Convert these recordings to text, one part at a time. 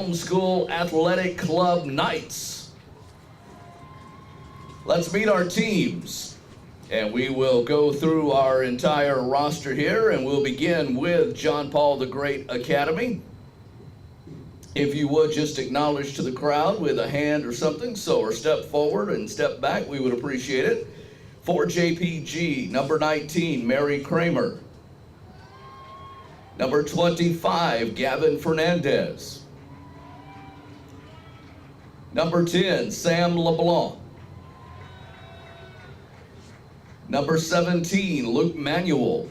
Homeschool Athletic Club Knights. Let's meet our teams. And we will go through our entire roster here, and we'll begin with John Paul the Great Academy. If you would just acknowledge to the crowd with a hand or something, or step forward and step back, we would appreciate it. For JPG, number 19, Mary Kramer. Number 25, Gavin Fernandez. Number 10, Sam LeBlanc. Number 17, Luke Manuel.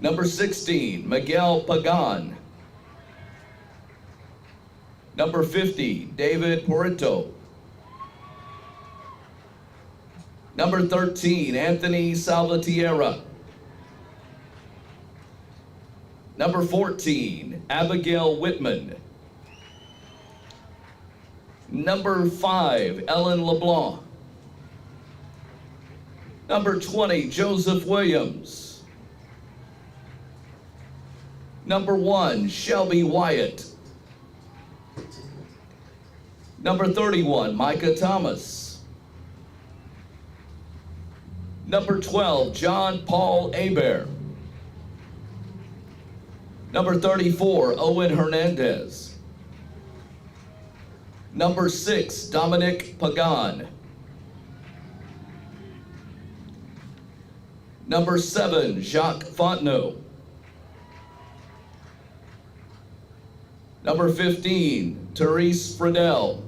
Number 16, Miguel Pagan. Number 50, David Porito. Number 13, Anthony Salvatierra. Number 14, Abigail Whitman. Number 5, Ellen LeBlanc. Number 20, Joseph Williams. Number 1, Shelby Wyatt. Number 31, Micah Thomas. Number 12, John Paul Hebert. Number 34, Owen Hernandez. Number 6, Dominic Pagan. Number 7, Jacques Fontenot. Number 15, Therese Friedel.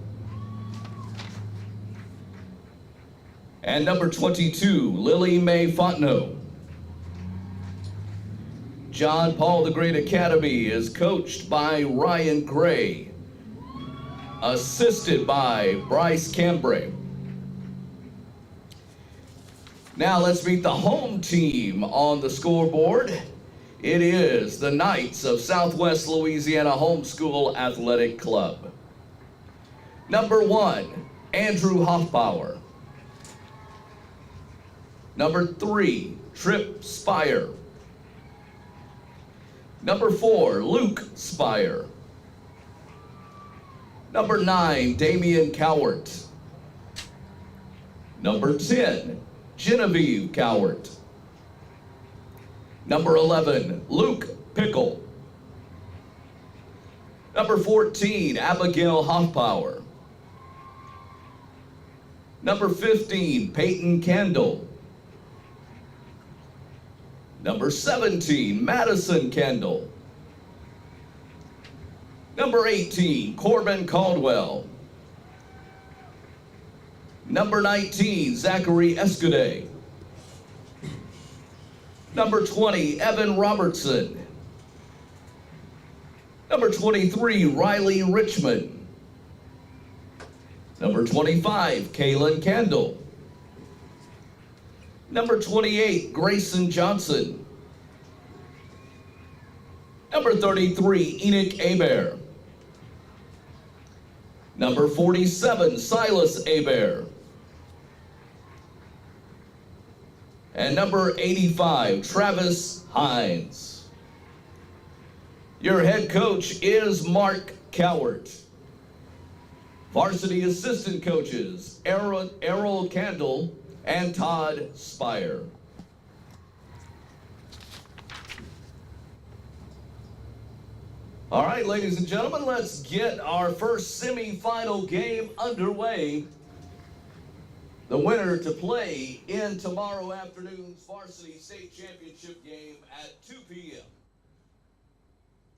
And number 22, Lily Mae Fontenot. John Paul the Great Academy is coached by Ryan Gray, assisted by Bryce Cambray. Now let's meet the home team on the scoreboard. It is the Knights of Southwest Louisiana Homeschool Athletic Club. Number 1, Andrew Hoffbauer. Number 3, Trip Spire. Number 4, Luke Spire. Number 9, Damian Cowart. Number 10, Genevieve Cowart. Number 11, Luke Pickle. Number 14, Abigail Hoffbauer. Number 15, Peyton Kendall. Number 17, Madison Kendall. Number 18, Corbin Caldwell. Number 19, Zachary Escuday. Number 20, Evan Robertson. Number 23, Riley Richmond. Number 25, Kaylin Candle. Number 28, Grayson Johnson. Number 33, Enoch Hebert. Number 47, Silas Hebert. And number 85, Travis Hines. Your head coach is Mark Cowart. Varsity assistant coaches, Errol Candle and Todd Spire. All right, ladies and gentlemen, let's get our first semifinal game underway. The winner to play in tomorrow afternoon's varsity state championship game at 2 p.m.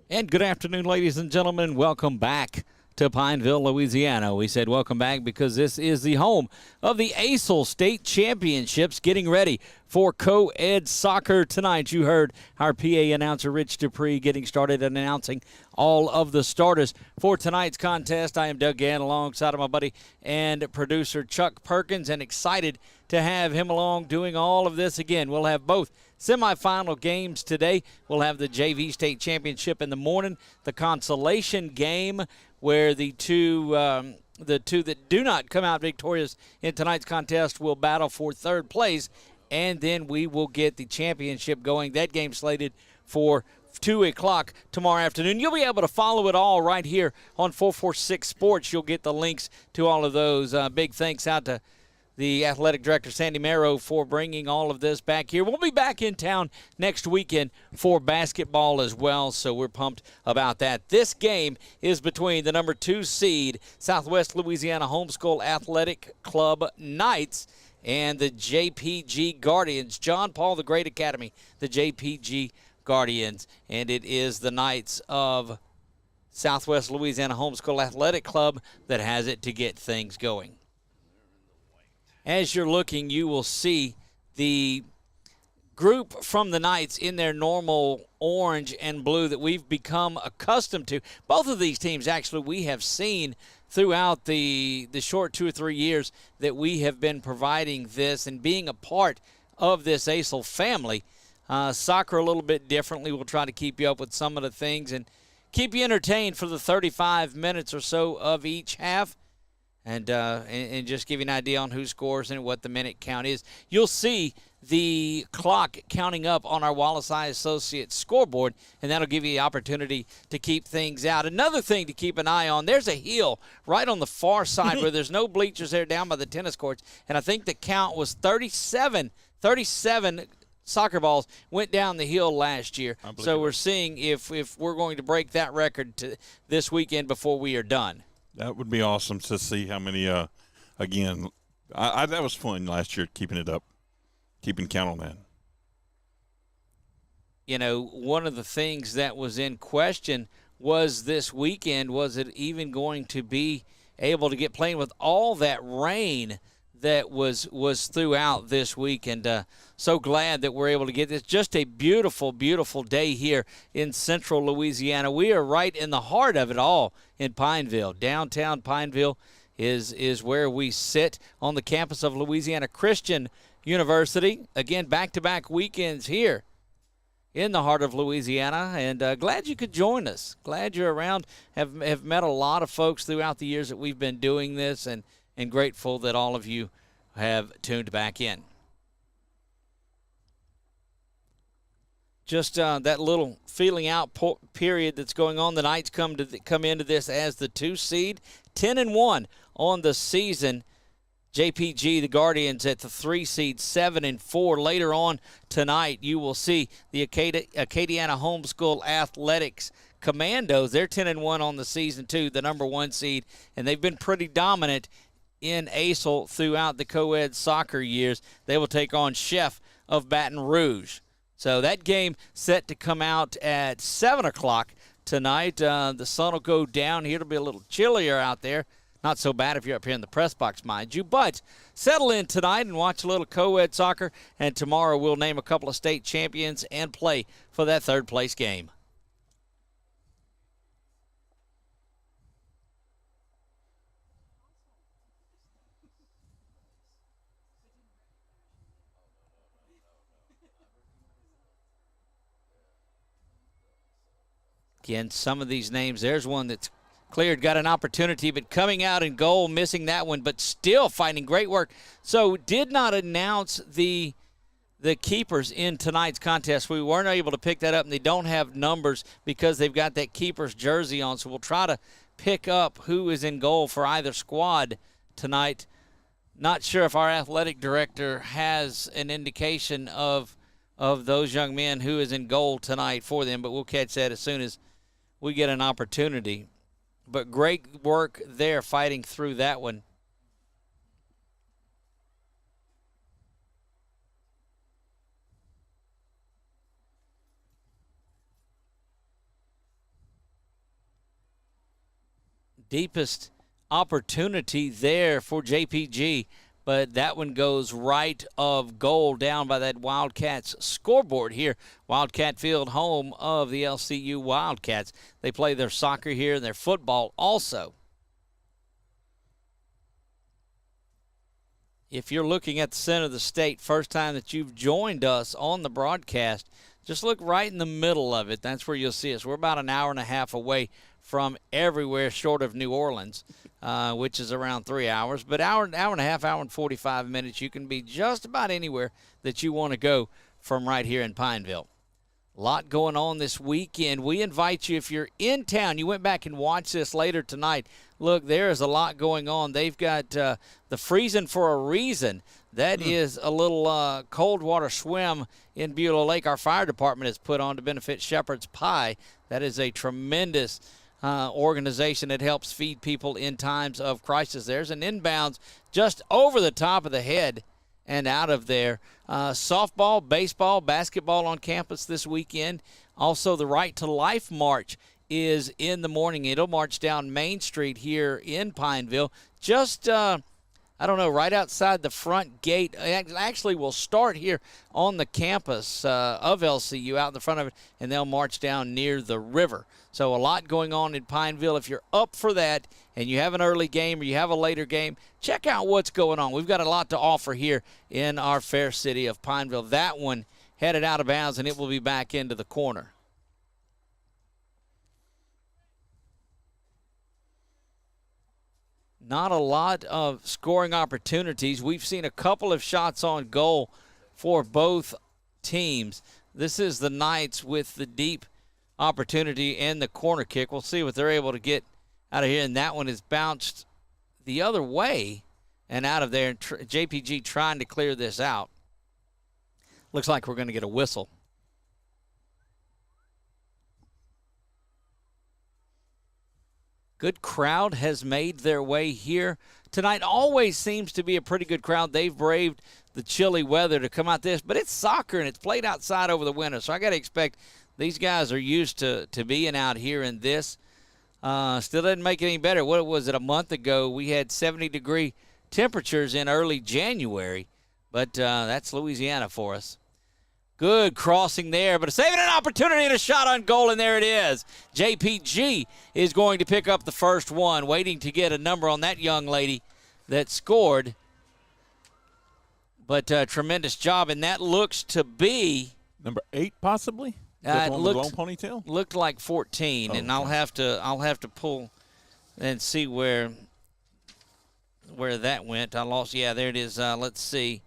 And good afternoon, ladies and gentlemen. Welcome back to Pineville, Louisiana. We said welcome back because this is the home of the ACEL State Championships, getting ready for CoEd soccer tonight. You heard our PA announcer, Rich Dupree, getting started and announcing all of the starters for tonight's contest. I am Doug Gann alongside of my buddy and producer Chuck Perkins, and excited to have him along doing all of this again. We'll have both semifinal games today. We'll have the JV State Championship in the morning, the consolation game where the two that do not come out victorious in tonight's contest will battle for third place, and then we will get the championship going. That game slated for 2 o'clock tomorrow afternoon. You'll be able to follow it all right here on 446 Sports. You'll get the links to all of those. Big thanks out to the athletic director, Sandy Marrow, for bringing all of this back here. We'll be back in town next weekend for basketball as well, so we're pumped about that. This game is between the number 2 seed Southwest Louisiana Homeschool Athletic Club Knights and the JPG Guardians. John Paul the Great Academy, the JPG Guardians, and it is the Knights of Southwest Louisiana Homeschool Athletic Club that has it to get things going. As you're looking, you will see the group from the Knights in their normal orange and blue that we've become accustomed to. Both of these teams, actually, we have seen throughout the short 2 or 3 years that we have been providing this and being a part of this ACEL family. Soccer a little bit differently. We'll try to keep you up with some of the things and keep you entertained for the 35 minutes or so of each half. And just give you an idea on who scores and what the minute count is. You'll see the clock counting up on our Wallace Eye Associates scoreboard, and that'll give you the opportunity to keep things out. Another thing to keep an eye on, there's a hill right on the far side where there's no bleachers there down by the tennis courts, and I think the count was 37 soccer balls went down the hill last year. So we're seeing if we're going to break that record this weekend before we are done. That would be awesome to see how many, again, that was fun last year, keeping it up, keeping count on that. You know, one of the things that was in question was this weekend, was it even going to be able to get playing with all that rain that was throughout this week, and so glad that we're able to get this. Just a beautiful, beautiful day here in central Louisiana. We are right in the heart of it all in Pineville. Downtown Pineville is where we sit on the campus of Louisiana Christian University. Again, back-to-back weekends here in the heart of Louisiana, and glad you could join us. Glad you're around. Have met a lot of folks throughout the years that we've been doing this, and grateful that all of you have tuned back in. Just that little feeling out period that's going on. The Knights come into this as the 2 seed, 10-1 on the season. JPG, the Guardians, at the 3 seed, 7-4. Later on tonight, you will see the Acadiana Homeschool Athletics Commandos. They're 10-1 on the season too, the number 1 seed, and they've been pretty dominant in ACEL throughout the CoEd soccer years. They will take on Chef of Baton Rouge. So that game set to come out at 7 o'clock tonight. The sun will go down here. It'll be a little chillier out there. Not so bad if you're up here in the press box, mind you. But settle in tonight and watch a little CoEd soccer, and tomorrow we'll name a couple of state champions and play for that 3rd place game. Again, some of these names, there's one that's cleared, got an opportunity, but coming out in goal, missing that one, but still finding great work. So did not announce the keepers in tonight's contest. We weren't able to pick that up, and they don't have numbers because they've got that keeper's jersey on. So we'll try to pick up who is in goal for either squad tonight. Not sure if our athletic director has an indication of those young men who is in goal tonight for them, but we'll catch that as soon as we get an opportunity. But great work there fighting through that one. Deepest opportunity there for JPG, but that one goes right of goal down by that Wildcats scoreboard here. Wildcat Field, home of the LCU Wildcats. They play their soccer here and their football also. If you're looking at the center of the state, first time that you've joined us on the broadcast, just look right in the middle of it. That's where you'll see us. We're about an hour and a half away from everywhere short of New Orleans, which is around 3 hours. But hour and a half, hour and 45 minutes, you can be just about anywhere that you want to go from right here in Pineville. A lot going on this weekend. We invite you, if you're in town, you went back and watched this later tonight. Look, there is a lot going on. They've got the Freezing for a Reason. That is a little cold water swim in Beulah Lake our fire department has put on to benefit Shepherd's Pie. That is a tremendous organization that helps feed people in times of crisis. There's an inbounds just over the top of the head and out of there. Softball, baseball, basketball on campus this weekend. Also, the Right to Life March is in the morning. It'll march down Main Street here in Pineville. Just, right outside the front gate. It actually will start here on the campus of LCU out in the front of it, and they'll march down near the river. So a lot going on in Pineville. If you're up for that and you have an early game or you have a later game, check out what's going on. We've got a lot to offer here in our fair city of Pineville. That one headed out of bounds, and it will be back into the corner. Not a lot of scoring opportunities. We've seen a couple of shots on goal for both teams. This is the Knights with the deep opportunity and the corner kick. We'll see what they're able to get out of here, and that one is bounced the other way and out of there. JPG trying to clear this out. Looks like we're going to get a whistle. Good crowd has made their way here tonight. Always seems to be a pretty good crowd. They've braved the chilly weather to come out this, but it's soccer and it's played outside over the winter, so I got to expect these guys are used to being out here in this. Still doesn't make it any better. What was it, a month ago? We had 70-degree temperatures in early January, but that's Louisiana for us. Good crossing there, but saving an opportunity and a shot on goal, and there it is. JPG is going to pick up the first one, waiting to get a number on that young lady that scored. But tremendous job, and that looks to be number 8, possibly. It with the long ponytail? Looked like 14, and I'll have to pull and see where that went. I lost. Yeah, there it is. Let's see.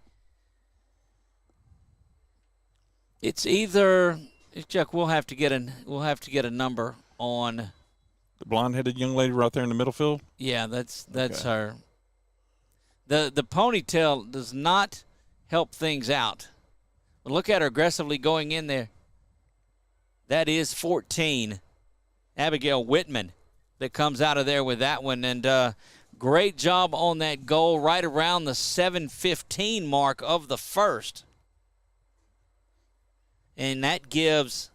It's either Chuck. We'll have to get a number on the blonde-headed young lady right there in the middle field. Yeah, that's her. The ponytail does not help things out. But look at her aggressively going in there. That is 14, Abigail Whitman, that comes out of there with that one. And great job on that goal right around the 7:15 mark of the first. And that gives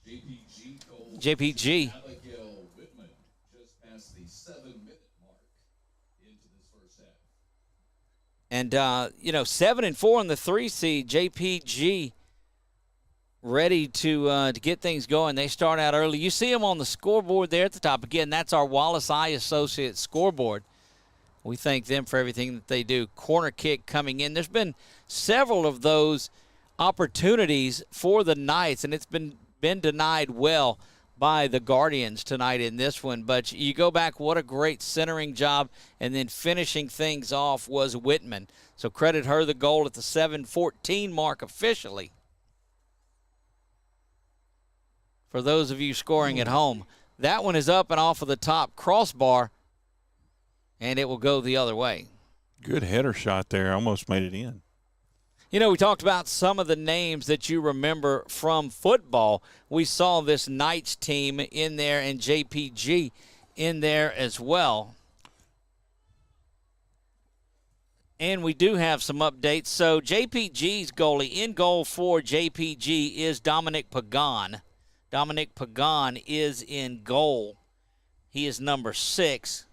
JPG Abigail Whitman just past the 7-minute mark into this first half. And 7-4 in the 3 seed. JPG ready to get things going. They start out early. You see them on the scoreboard there at the top. Again, that's our Wallace Eye Associates scoreboard. We thank them for everything that they do. Corner kick coming in. There's been several of those opportunities for the Knights, and it's been denied well by the Guardians tonight in this one. But you go back, what a great centering job, and then finishing things off was Whitman. So credit her the goal at the 7:14 mark officially. For those of you scoring at home, that one is up and off of the top crossbar, and it will go the other way. Good header shot there. Almost made it in. We talked about some of the names that you remember from football. We saw this Knights team in there and JPG in there as well. And we do have some updates. So JPG's goalie, in goal for JPG, is Dominic Pagan. Dominic Pagan is in goal. He is number 6.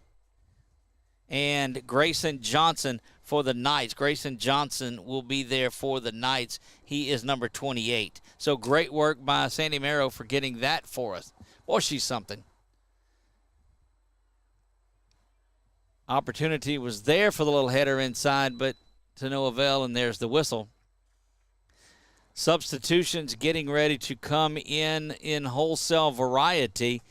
And Grayson Johnson for the Knights. Grayson Johnson will be there for the Knights. He is number 28. So great work by Sandy Merrow for getting that for us. Boy, she's something. Opportunity was there for the little header inside, but to no avail, and there's the whistle. Substitutions getting ready to come in wholesale variety.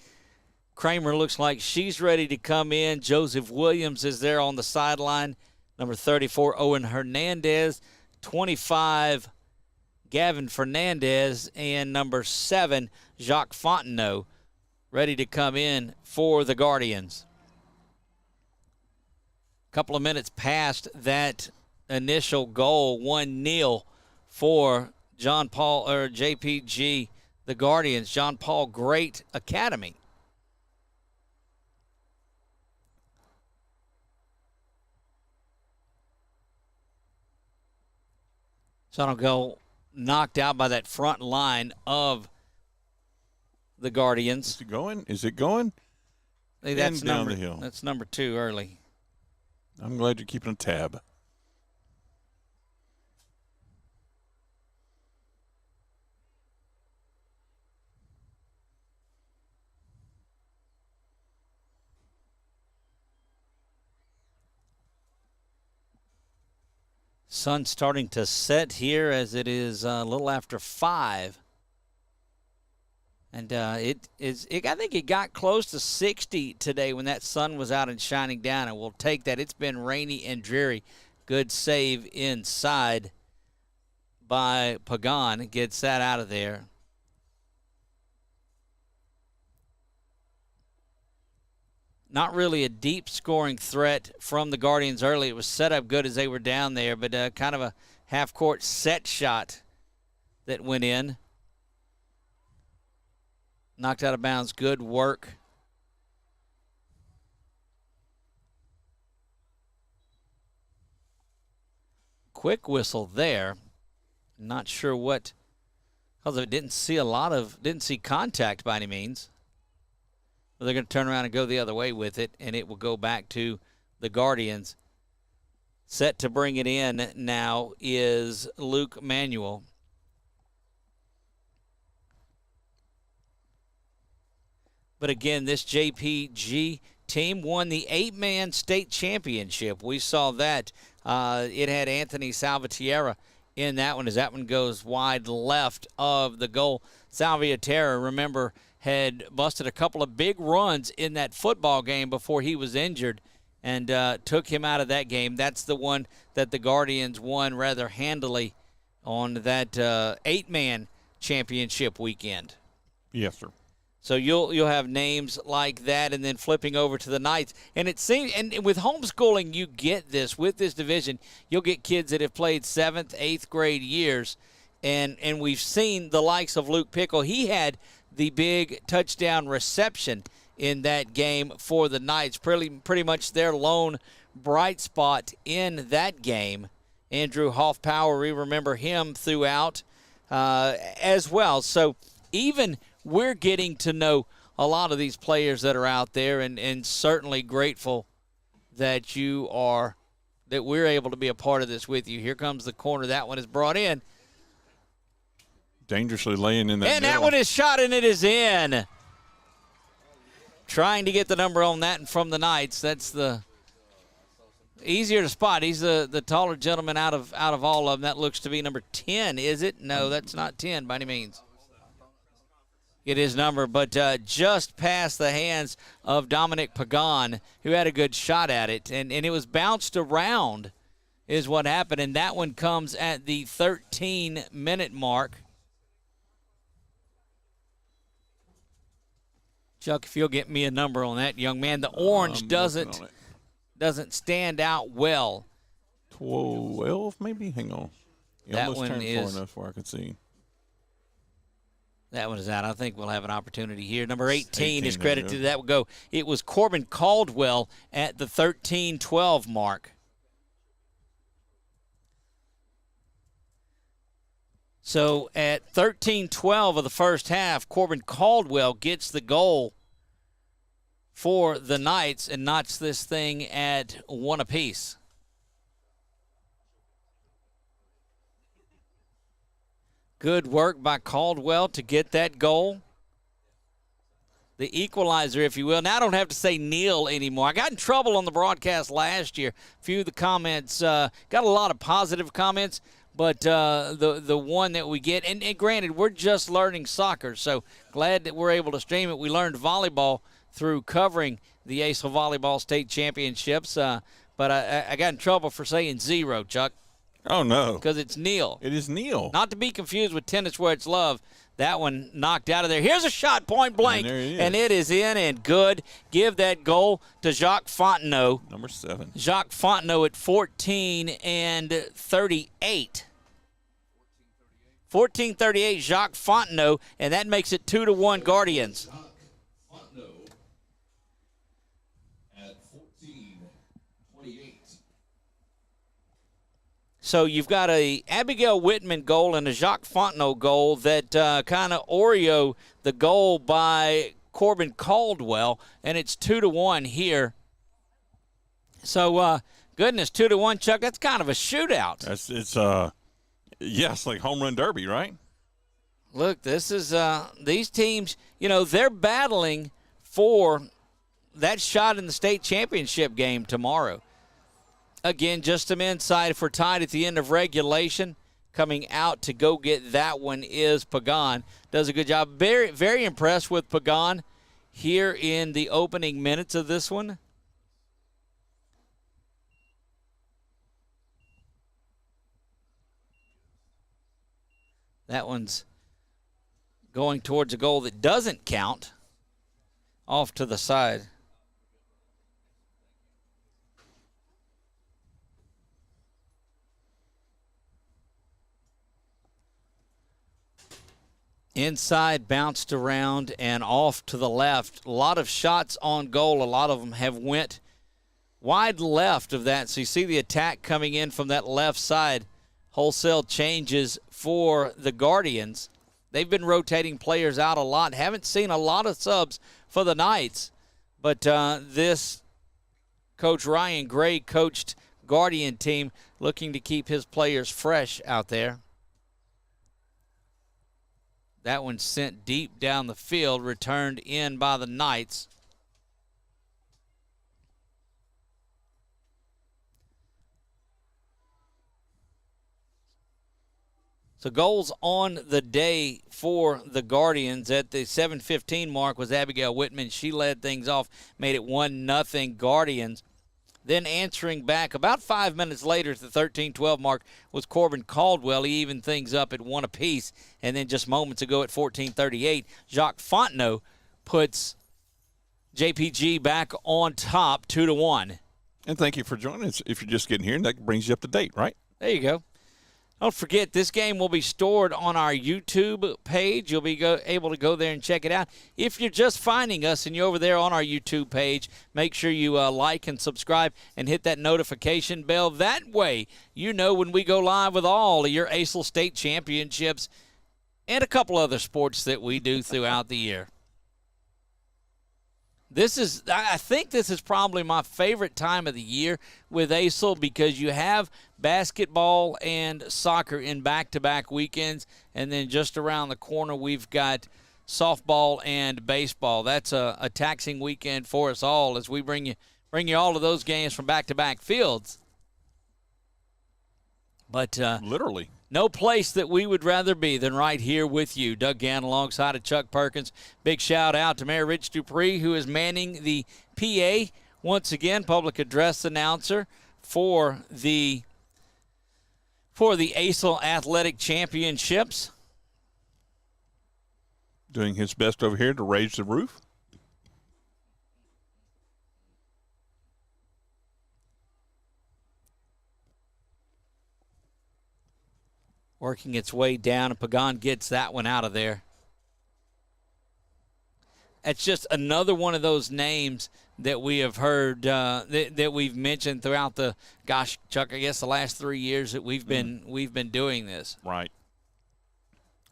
Kramer looks like she's ready to come in. Joseph Williams is there on the sideline. Number 34, Owen Hernandez. 25, Gavin Fernandez, and number 7, Jacques Fontenot, ready to come in for the Guardians. A couple of minutes past that initial goal, 1-0 for John Paul, or JPG, the Guardians, John Paul Great Academy. So it'll go knocked out by that front line of the Guardians. Is it going? Is it going? Hey, that's down number, the hill. That's number 2 early. I'm glad you're keeping a tab. Sun starting to set here as it is a little after 5. And I think it got close to 60 today when that sun was out and shining down, and we'll take that. It's been rainy and dreary. Good save inside by Pagan. Gets that out of there. Not really a deep scoring threat from the Guardians early. It was set up good as they were down there, but kind of a half-court set shot that went in. Knocked out of bounds. Good work. Quick whistle there. Not sure what, because it didn't see contact by any means. But they're going to turn around and go the other way with it, and it will go back to the Guardians. Set to bring it in now is Luke Manuel. But again, this JPG team won the 8-man state championship. We saw that. It had Anthony Salvatierra in that one as that one goes wide left of the goal. Salvatierra, remember, had busted a couple of big runs in that football game before he was injured and took him out of that game. That's the one that the Guardians won rather handily on that 8-man championship weekend. Yes, sir. So you'll have names like that, and then flipping over to the Knights. And it seems, and with homeschooling, you get this with this division. You'll get kids that have played 7th, 8th grade years, and we've seen the likes of Luke Pickle. He had the big touchdown reception in that game for the Knights. Pretty much their lone bright spot in that game. Andrew Hoffpower, we remember him throughout as well. So even we're getting to know a lot of these players that are out there, and certainly grateful that we're able to be a part of this with you. Here comes the corner. That one is brought in. Dangerously laying in that And that one is shot, and it is in. Trying to get the number on that and from the Knights. That's the easier to spot. He's the taller gentleman out of all of them. That looks to be number 10, is it? No, that's not 10 by any means. It is number, but just past the hands of Dominic Pagan, who had a good shot at it. And it was bounced around is what happened, and that one comes at the 13-minute mark. Chuck, if you'll get me a number on that, young man. The orange doesn't stand out well. 12, maybe? Hang on. You That almost one turned is- far enough where I could see. That one is out. I think we'll have an opportunity here. Number 18 is 18, credited. there you That would go. It was Corbin Caldwell at the 13-12 mark. So at 13-12 of the first half, Corbin Caldwell gets the goal for the Knights and knocks this thing at 1 apiece. Good work by Caldwell to get that goal. The equalizer, if you will. Now I don't have to say kneel anymore. I got in trouble on the broadcast last year. A few of the comments, got a lot of positive comments, but the one that we get, and granted, we're just learning soccer, so glad that we're able to stream it. We learned volleyball through covering the ACEL Volleyball State Championships, but I got in trouble for saying 0, Chuck. Oh, no. because it's Neal. It is Neal. Not to be confused with Tennis Where It's Love. That one knocked out of there. Here's a shot, point blank, and it is in and good. Give that goal to Jacques Fontenot. Number 7. Jacques Fontenot at 14-38. 14-38, Jacques Fontenot, and that makes it 2-1 Guardians. Fontenot at 14-28. So you've got a Abigail Whitman goal and a Jacques Fontenot goal that kind of Oreo the goal by Corbin Caldwell, and it's 2-1 here. So, goodness, 2-1, Chuck. That's kind of a shootout. It's like home run derby, right? Look, this is these teams. They're battling for that shot in the state championship game tomorrow. Again, just some insight. If we're tied at the end of regulation, coming out to go get that one is Pagan. Does a good job. Very, very impressed with Pagan here in the opening minutes of this one. That one's going towards a goal that doesn't count, off to the side. Inside, bounced around, and off to the left. A lot of shots on goal. A lot of them have went wide left of that. So you see the attack coming in from that left side. Wholesale changes for the Guardians. They've been rotating players out a lot. Haven't seen a lot of subs for the Knights. But this Coach Ryan Gray coached Guardian team looking to keep his players fresh out there. That one sent deep down the field, returned in by the Knights. So goals on the day for the Guardians at the 7:15 mark was Abigail Whitman. She led things off, made it 1-0 Guardians. Then answering back about 5 minutes later at the 13-12 mark was Corbin Caldwell. He evened things up at 1 apiece. And then just moments ago at 14:38, Jacques Fontenot puts JPG back on top 2-1. And thank you for joining us. If you're just getting here, that brings you up to date, right? There you go. Don't forget, this game will be stored on our YouTube page. You'll be able to go there and check it out. If you're just finding us and you're over there on our YouTube page, make sure you like and subscribe and hit that notification bell. That way, you know when we go live with all of your ACEL state championships and a couple other sports that we do throughout the year. I think this is probably my favorite time of the year with ACEL because you have basketball and soccer in back-to-back weekends, and then just around the corner we've got softball and baseball. That's a taxing weekend for us all as we bring you all of those games from back-to-back fields. But literally. No place that we would rather be than right here with you. Doug Gann alongside of Chuck Perkins. Big shout out to Mayor Rich Dupree, who is manning the PA once again, public address announcer for the ACEL Athletic Championships. Doing his best over here to raise the roof. Working its way down, and Pagan gets that one out of there. It's just another one of those names that we have heard, that we've mentioned throughout Chuck, I guess the last 3 years that we've been doing this. Right.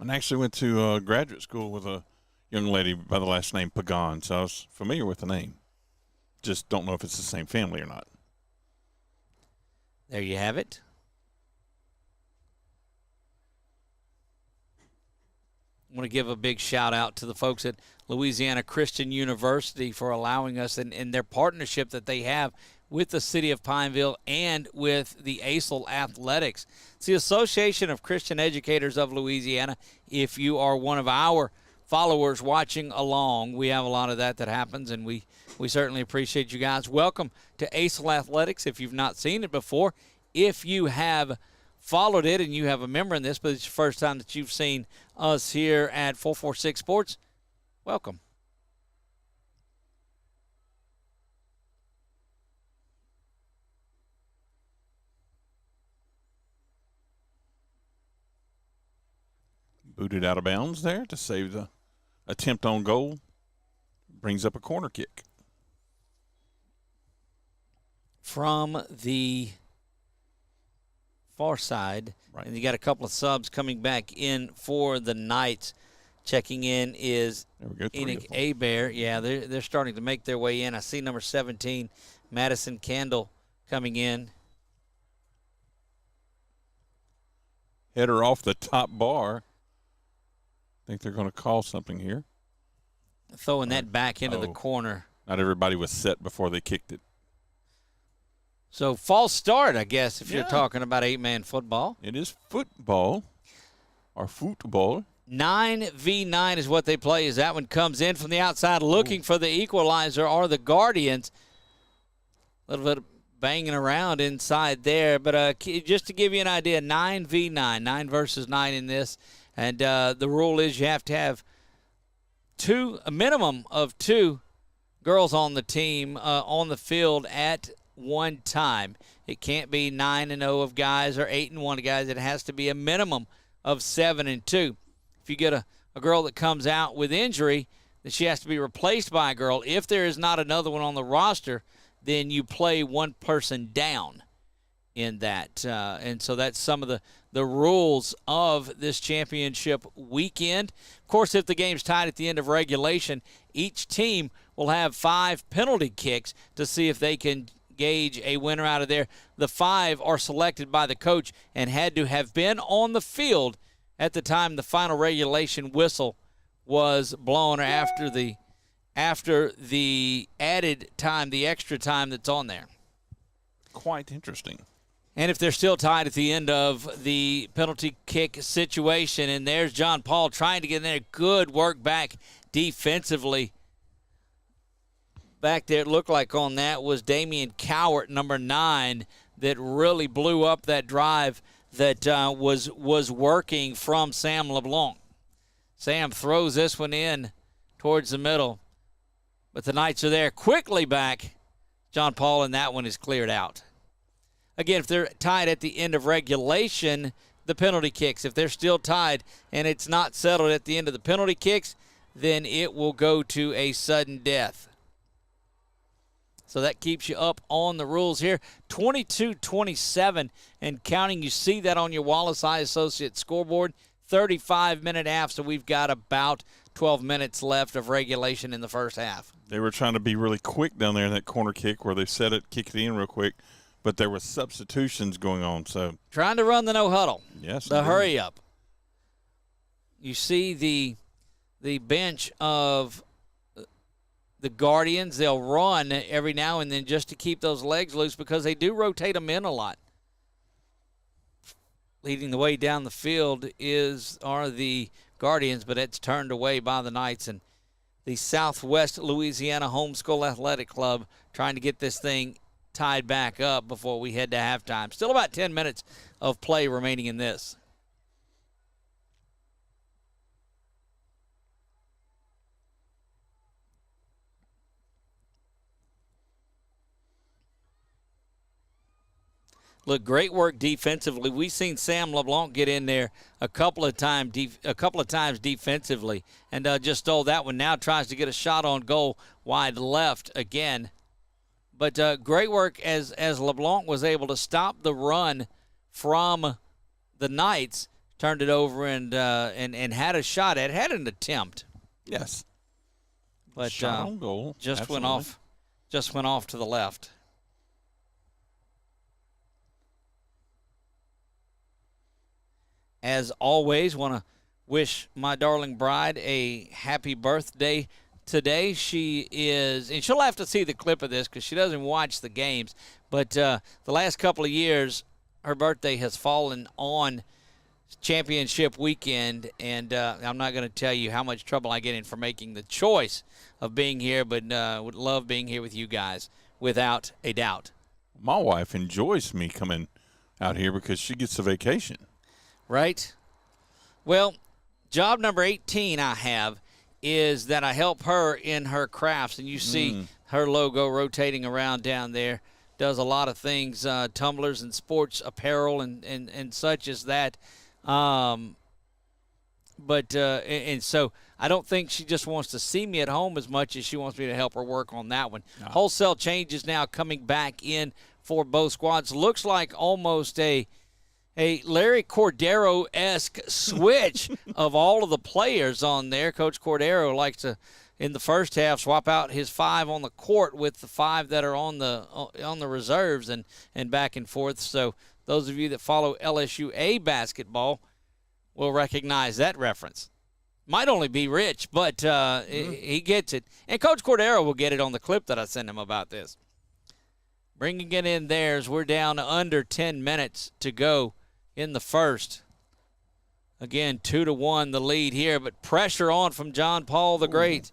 And I actually went to graduate school with a young lady by the last name Pagan, so I was familiar with the name. Just don't know if it's the same family or not. There you have it. I want to give a big shout out to the folks at Louisiana Christian University for allowing us and their partnership that they have with the city of Pineville and with the ACEL Athletics. It's the Association of Christian Educators of Louisiana. If you are one of our followers watching along, we have a lot of that happens, and we certainly appreciate you guys. Welcome to ACEL Athletics if you've not seen it before. If you have followed it and you have a member in this, but it's the first time that you've seen us here at 446 Sports, welcome. Booted out of bounds there to save the attempt on goal. Brings up a corner kick. From the far side, Right. and you got a couple of subs coming back in for the Knights. Checking in is There we go. Enoch Abear. Yeah, they're starting to make their way in. I see number 17, Madison Candle, coming in. Header off the top bar. I think they're going to call something here. Throwing that back into the Oh. corner. Not everybody was set before they kicked it. So false start, I guess, if you're Yeah. talking about 8-man football. It is football, or football. 9v9 is what they play as that one comes in from the outside looking for the equalizer or the Guardians. A little bit of banging around inside there. But just to give you an idea, 9v9, 9 versus 9 in this. And the rule is you have to have a minimum of 2 girls on the team on the field at one time. It can't be 9-0 of guys or 8-1 of guys. It has to be a minimum of 7-2. If you get a girl that comes out with injury, then she has to be replaced by a girl. If there is not another one on the roster, then you play one person down in that. And so that's some of the rules of this championship weekend. Of course, if the game's tied at the end of regulation, each team will have 5 penalty kicks to see if they can gauge a winner out of there. The 5 are selected by the coach and had to have been on the field at the time the final regulation whistle was blown, or after the added time, the extra time that's on there. Quite interesting. And if they're still tied at the end of the penalty kick situation, and there's John Paul trying to get in there. Good work back defensively. Back there, it looked like on that was Damian Cowart, number 9, that really blew up that drive that was working from Sam LeBlanc. Sam throws this one in towards the middle, but the Knights are there quickly back. John Paul, and that one is cleared out. Again, if they're tied at the end of regulation, the penalty kicks. If they're still tied and it's not settled at the end of the penalty kicks, then it will go to a sudden death. So that keeps you up on the rules here. 22-27 and counting. You see that on your Wallace Eye Associates scoreboard. 35-minute half, so we've got about 12 minutes left of regulation in the first half. They were trying to be really quick down there in that corner kick where they set it, kick it in real quick, but there was substitutions going on. So trying to run the no huddle. Yes, the indeed. hurry up. You see the bench of the Guardians. They'll run every now and then just to keep those legs loose because they do rotate them in a lot. Leading the way down the field are the Guardians, but it's turned away by the Knights. And the Southwest Louisiana Homeschool Athletic Club trying to get this thing tied back up before we head to halftime. Still about 10 minutes of play remaining in this. Look, great work defensively. We've seen Sam LeBlanc get in there a couple of times defensively, and just stole that one. Now tries to get a shot on goal wide left again. But great work as LeBlanc was able to stop the run from the Knights, turned it over and had a shot at, had an attempt. Yes. But shot on goal. Just Absolutely. went off to the left. As always, want to wish my darling bride a happy birthday today. She is, and she'll have to see the clip of this because she doesn't watch the games, but the last couple of years, her birthday has fallen on championship weekend, and I'm not going to tell you how much trouble I get in for making the choice of being here, but would love being here with you guys, without a doubt. My wife enjoys me coming out here because she gets a vacation. Right? Well, job number 18 I have is that I help her in her crafts, and you see her logo rotating around down there. Does a lot of things, tumblers and sports apparel and such as that. And so I don't think she just wants to see me at home as much as she wants me to help her work on that one. No. Wholesale changes now coming back in for both squads. Looks like almost a Larry Cordero-esque switch of all of the players on there. Coach Cordero likes to, in the first half, swap out his 5 on the court with the 5 that are on the reserves and back and forth. So those of you that follow LSU basketball will recognize that reference. Might only be Rich, but he gets it. And Coach Cordero will get it on the clip that I sent him about this. Bringing it in theirs, we're down under 10 minutes to go in the first. Again, 2-1 the lead here, but pressure on from John Paul the Great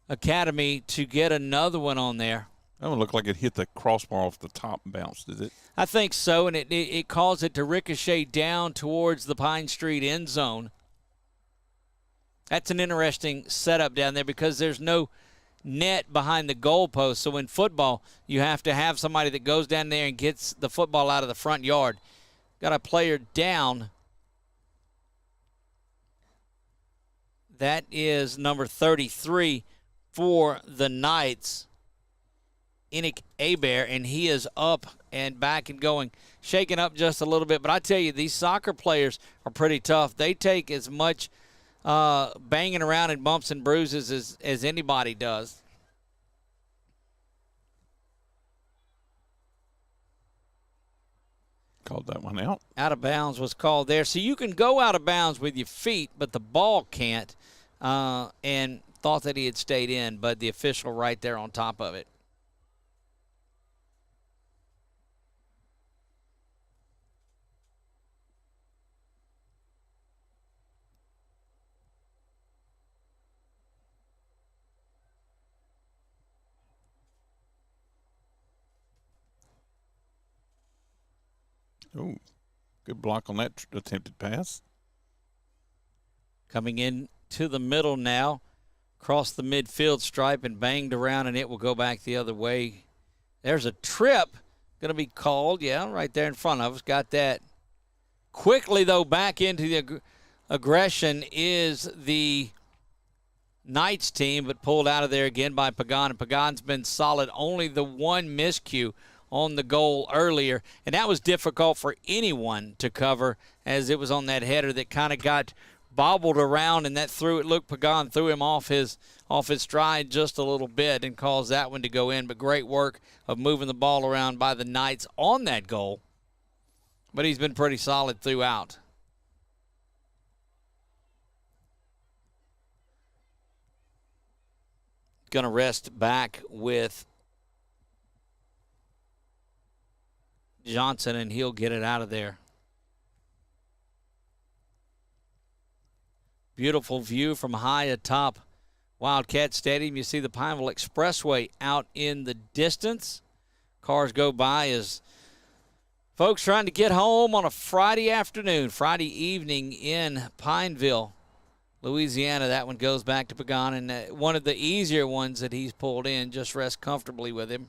Academy to get another one on there. That one looked like it hit the crossbar off the top and bounced, did it? I think so, and it caused it to ricochet down towards the Pine Street end zone. That's an interesting setup down there because there's no net behind the goalpost. So in football, you have to have somebody that goes down there and gets the football out of the front yard. Got a player down. That is number 33 for the Knights, Enoch Abear, and he is up and back and going, shaking up just a little bit. But I tell you, these soccer players are pretty tough. They take as much banging around and bumps and bruises as anybody does. Called that one out. Out of bounds was called there. So you can go out of bounds with your feet, but the ball can't. And thought that he had stayed in, but the official right there on top of it. Oh, good block on that attempted pass. Coming in to the middle now, across the midfield stripe and banged around, and it will go back the other way. There's a trip going to be called. Yeah, right there in front of us. Got that. Quickly, though, back into the aggression is the Knights team, but pulled out of there again by Pagan. And Pagan's been solid. Only the one miscue on the goal earlier, and that was difficult for anyone to cover as it was on that header that kind of got bobbled around, and that threw it. Look, Pagan threw him off his stride just a little bit and caused that one to go in. But great work of moving the ball around by the Knights on that goal. But he's been pretty solid throughout. Going to rest back with Johnson, and he'll get it out of there. Beautiful view from high atop Wildcat Stadium. You see the Pineville Expressway out in the distance. Cars go by as folks trying to get home on a Friday afternoon, Friday evening in Pineville, Louisiana. That one goes back to Pagan, and one of the easier ones that he's pulled in. Just rest comfortably with him.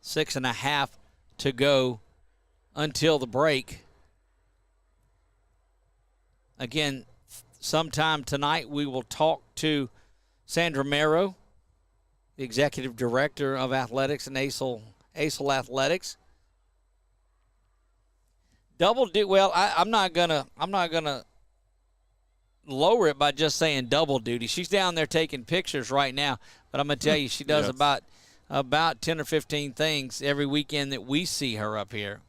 6.5 to go until the break. Again, sometime tonight we will talk to Sandra Merrow, the executive director of athletics and ACEL Athletics. Well, I'm not gonna lower it by just saying double duty. She's down there taking pictures right now, but I'm gonna tell you she does Yes. about 10 or 15 things every weekend that we see her up here.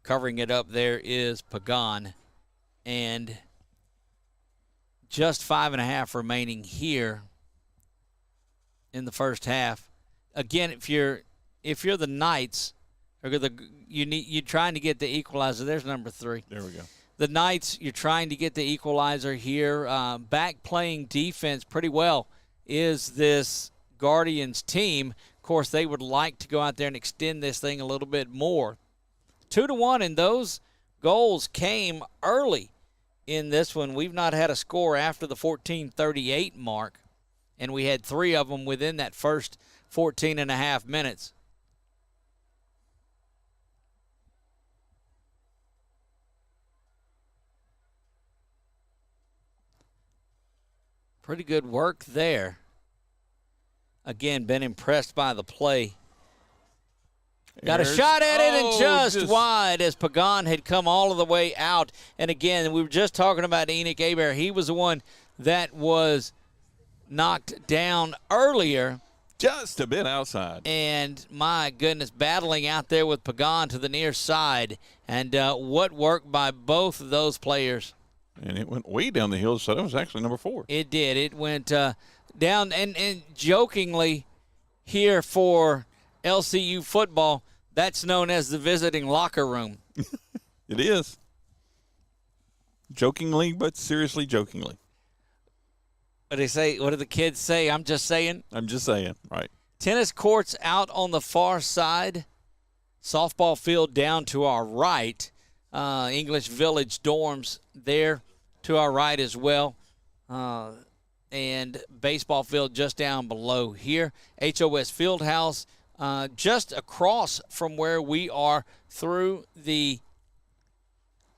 Covering it up there is Pagan, and just 5.5 remaining here in the first half. Again, if you're the Knights, or you're trying to get the equalizer. There's number 3. There we go. the Knights, you're trying to get the equalizer here. Back playing defense pretty well is this Guardians team. Of course, they would like to go out there and extend this thing a little bit more. 2-1, and those goals came early in this one. We've not had a score after the 14:38 mark, and we had 3 of them within that first 14 and a half minutes. Pretty good work there. Again, been impressed by the play. Got a shot at it and just wide as Pagan had come all of the way out. And again, we were just talking about Enoch Hebert. He was the one that was knocked down earlier. Just a bit outside. And my goodness, battling out there with Pagan to the near side. And what work by both of those players. And it went way down the hill, so that was actually number 4. It did. It went down, and jokingly here for LCU football, that's known as the visiting locker room. It is. Jokingly, but seriously jokingly. What do they say? What do the kids say? I'm just saying. I'm just saying, right. Tennis courts out on the far side. Softball field down to our right. English Village dorms there to our right as well. And baseball field just down below here. HOS Fieldhouse just across from where we are through the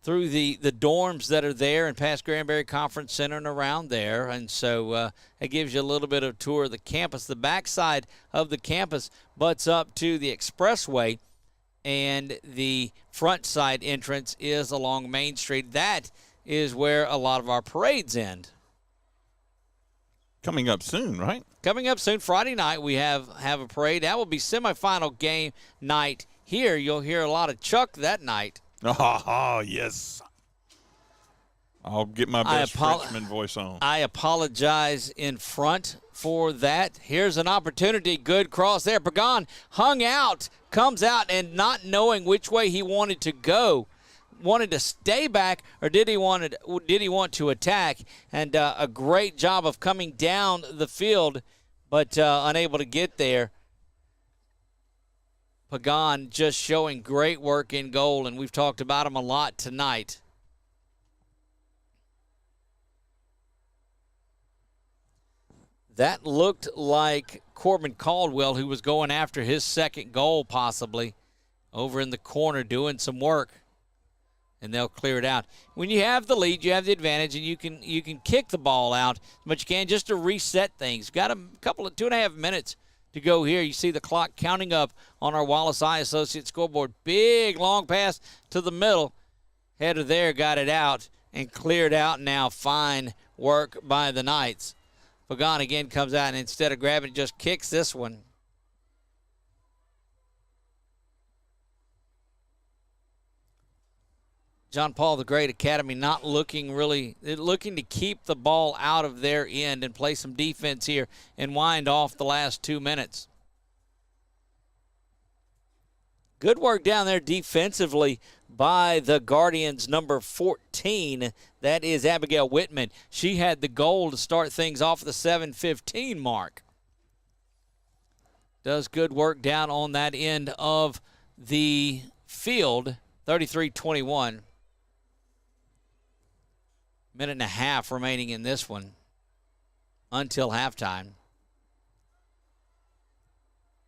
dorms that are there and past Granbury Conference Center and around there. And so it gives you a little bit of a tour of the campus. The backside of the campus butts up to the expressway, and the front side entrance is along Main Street. That is where a lot of our parades end. Coming up soon, right? Coming up soon, Friday night, we have a parade. That will be semifinal game night here. You'll hear a lot of Chuck that night. Oh, yes. I'll get my best Frenchman voice on. I apologize in front for that. Here's an opportunity. Good cross there. Pagan hung out, comes out, and not knowing which way he wanted to go. Wanted to stay back, or did he want to attack? And a great job of coming down the field, but unable to get there. Pagan just showing great work in goal, and we've talked about him a lot tonight. That looked like Corbin Caldwell, who was going after his second goal possibly, over in the corner doing some work. And they'll clear it out. When you have the lead, you have the advantage, and you can kick the ball out, but you can just to reset things. Got a couple of 2.5 minutes to go here. You see the clock counting up on our Wallace Eye Associates scoreboard. Big long pass to the middle. Header there got it out and cleared out now. Fine work by the Knights. Pagan again comes out, and instead of grabbing, just kicks this one. John Paul the Great Academy not looking to keep the ball out of their end and play some defense here and wind off the last 2 minutes. Good work down there defensively by the Guardians, number 14. That is Abigail Whitman. She had the goal to start things off at the 7:15 mark. Does good work down on that end of the field, 33-21. Minute and a half remaining in this one until halftime.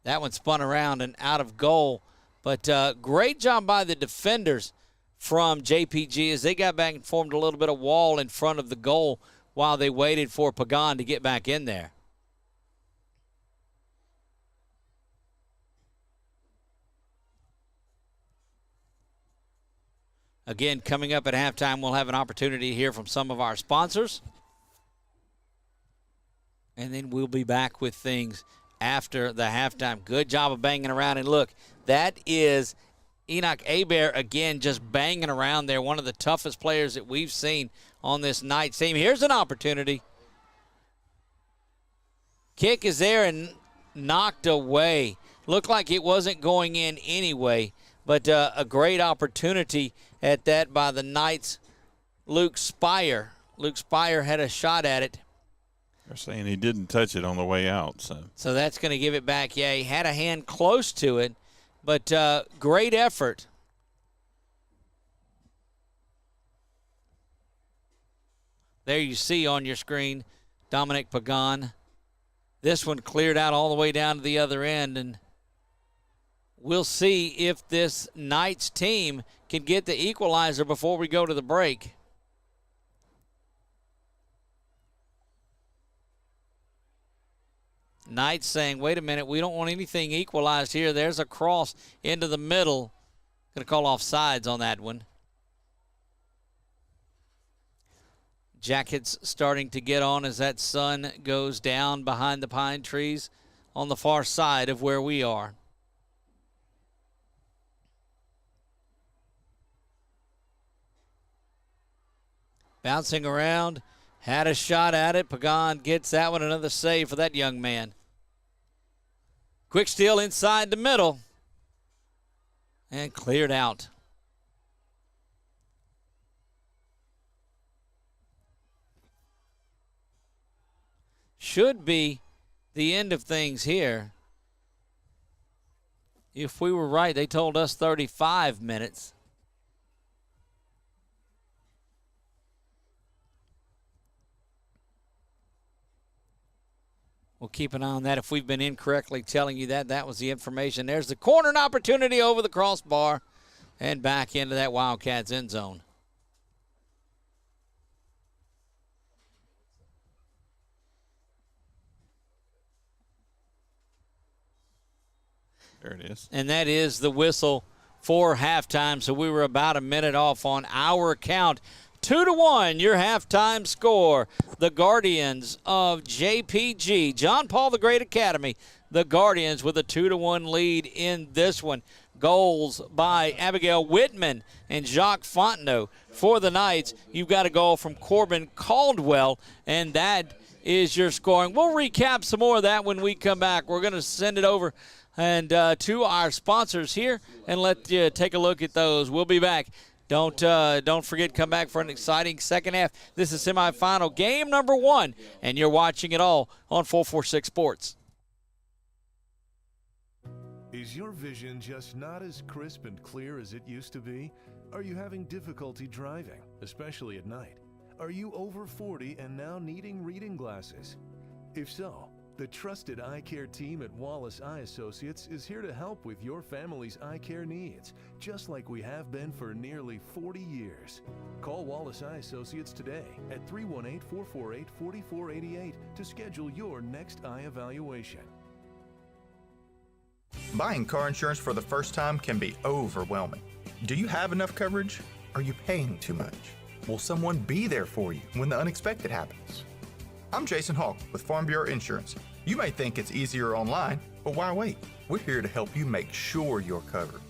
That one spun around and out of goal. But great job by the defenders from JPG as they got back and formed a little bit of wall in front of the goal while they waited for Pagan to get back in there. Again, coming up at halftime, we'll have an opportunity to hear from some of our sponsors. And then we'll be back with things after the halftime. Good job of banging around. And look, that is Enoch Hebert again just banging around there. One of the toughest players that we've seen on this Knights team. Here's an opportunity. Kick is there and knocked away. Looked like it wasn't going in anyway. But a great opportunity at that by the Knights Luke Spire. Luke Spire had a shot at it. They're saying he didn't touch it on the way out. So that's going to give it back. Yeah, he had a hand close to it, but great effort. There you see on your screen Dominic Pagan. This one cleared out all the way down to the other end, and we'll see if this Knights team can get the equalizer before we go to the break. Knights saying, wait a minute, we don't want anything equalized here. There's a cross into the middle. Going to call offsides on that one. Jackets starting to get on as that sun goes down behind the pine trees on the far side of where we are. Bouncing around, had a shot at it. Pagan gets that one, another save for that young man. Quick steal inside the middle and cleared out. Should be the end of things here. If we were right, they told us 35 minutes. We'll keep an eye on that. If we've been incorrectly telling you that, that was the information. There's the corner and opportunity over the crossbar and back into that Wildcats end zone. There it is. And that is the whistle for halftime. So we were about a minute off on our count. 2-1, your halftime score. The Guardians of JPG, John Paul the Great Academy, the Guardians with a 2-1 lead in this one. Goals by Abigail Whitman and Jacques Fontenot. For the Knights, you've got a goal from Corbin Caldwell, and that is your scoring. We'll recap some more of that when we come back. We're going to send it over and to our sponsors here and let you take a look at those. We'll be back. Don't forget, come back for an exciting second half. This is semifinal game number 1, and you're watching it all on 446 Sports. Is your vision just not as crisp and clear as it used to be? Are you having difficulty driving, especially at night? Are you over 40 and now needing reading glasses? If so, the trusted eye care team at Wallace Eye Associates is here to help with your family's eye care needs, just like we have been for nearly 40 years. Call Wallace Eye Associates today at 318-448-4488 to schedule your next eye evaluation. Buying car insurance for the first time can be overwhelming. Do you have enough coverage? Are you paying too much? Will someone be there for you when the unexpected happens? I'm Jason Hawk with Farm Bureau Insurance. You may think it's easier online, but why wait? We're here to help you make sure you're covered.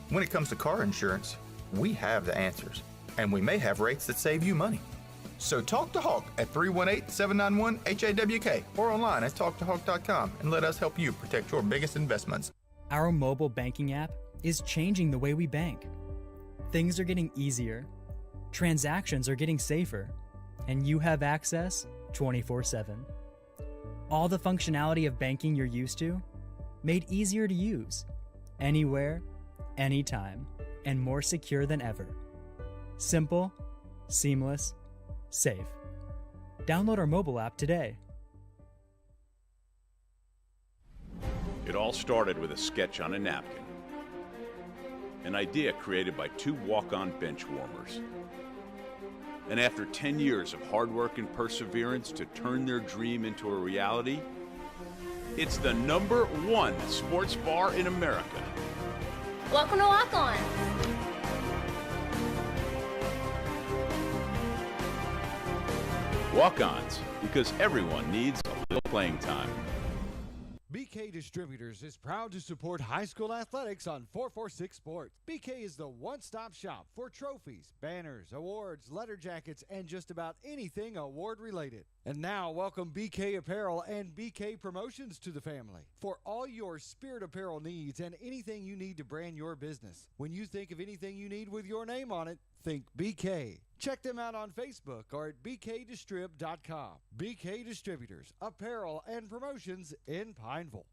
When it comes to car insurance, we have the answers, and we may have rates that save you money. So talk to Hawk at 318-791-HAWK or online at talktohawk.com and let us help you protect your biggest investments. Our mobile banking app is changing the way we bank. Things are getting easier, transactions are getting safer, and you have access 24/7. All the functionality of banking you're used to, made easier to use, anywhere, anytime, and more secure than ever. Simple, seamless, safe. Download our mobile app today. It all started with a sketch on a napkin. An idea created by 2 walk-on bench warmers. And after 10 years of hard work and perseverance to turn their dream into a reality, it's the #1 sports bar in America. Welcome to Walk On. Walk-ons, because everyone needs a little playing time. BK Distributors is proud to support high school athletics on 446 Sports. BK is the one-stop shop for trophies, banners, awards, letter jackets, and just about anything award-related. And now, welcome BK Apparel and BK Promotions to the family for all your spirit apparel needs and anything you need to brand your business. When you think of anything you need with your name on it, think BK. Check them out on Facebook or at bkdistrib.com. BK Distributors, apparel and promotions in Pineville.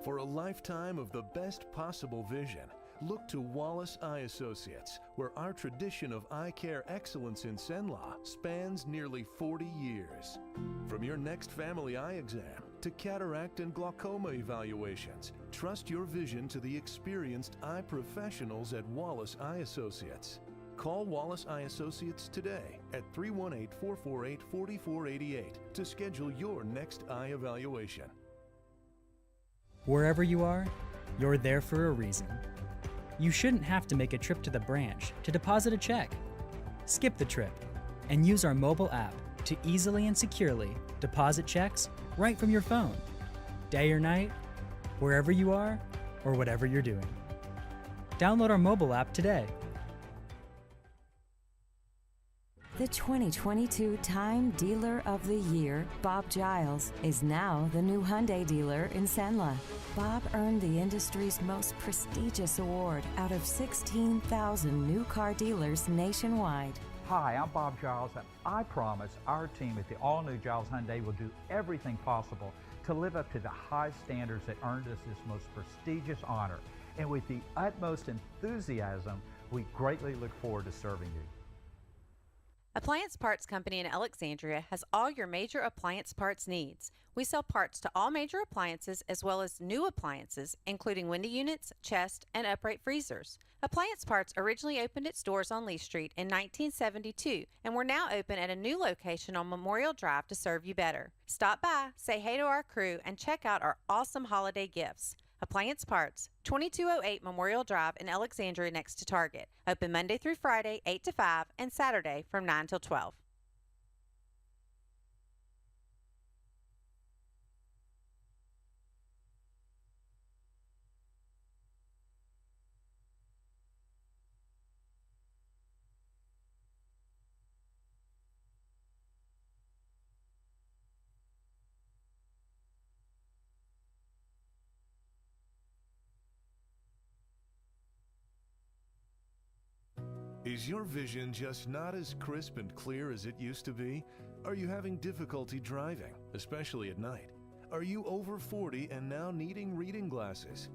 For a lifetime of the best possible vision, look to Wallace Eye Associates, where our tradition of eye care excellence in Cenla spans nearly 40 years. From your next family eye exam to cataract and glaucoma evaluations, trust your vision to the experienced eye professionals at Wallace Eye Associates. Call Wallace Eye Associates today at 318-448-4488 to schedule your next eye evaluation. Wherever you are, you're there for a reason. You shouldn't have to make a trip to the branch to deposit a check. Skip the trip and use our mobile app to easily and securely deposit checks right from your phone, day or night, wherever you are or whatever you're doing. Download our mobile app today. The 2022 Time Dealer of the Year, Bob Giles, is now the new Hyundai dealer in Cenla. Bob earned the industry's most prestigious award out of 16,000 new car dealers nationwide. Hi, I'm Bob Giles, and I promise our team at the all-new Giles Hyundai will do everything possible to live up to the high standards that earned us this most prestigious honor. And with the utmost enthusiasm, we greatly look forward to serving you. Appliance Parts Company in Alexandria has all your major appliance parts needs. We sell parts to all major appliances as well as new appliances, including window units, chest, and upright freezers. Appliance Parts originally opened its doors on Lee Street in 1972, and we're now open at a new location on Memorial Drive to serve you better. Stop by, say hey to our crew, and check out our awesome holiday gifts. Appliance Parts, 2208 Memorial Drive in Alexandria next to Target. Open Monday through Friday, 8 to 5, and Saturday from 9 till 12. Is your vision just not as crisp and clear as it used to be? Are you having difficulty driving, especially at night? Are you over 40 and now needing reading glasses?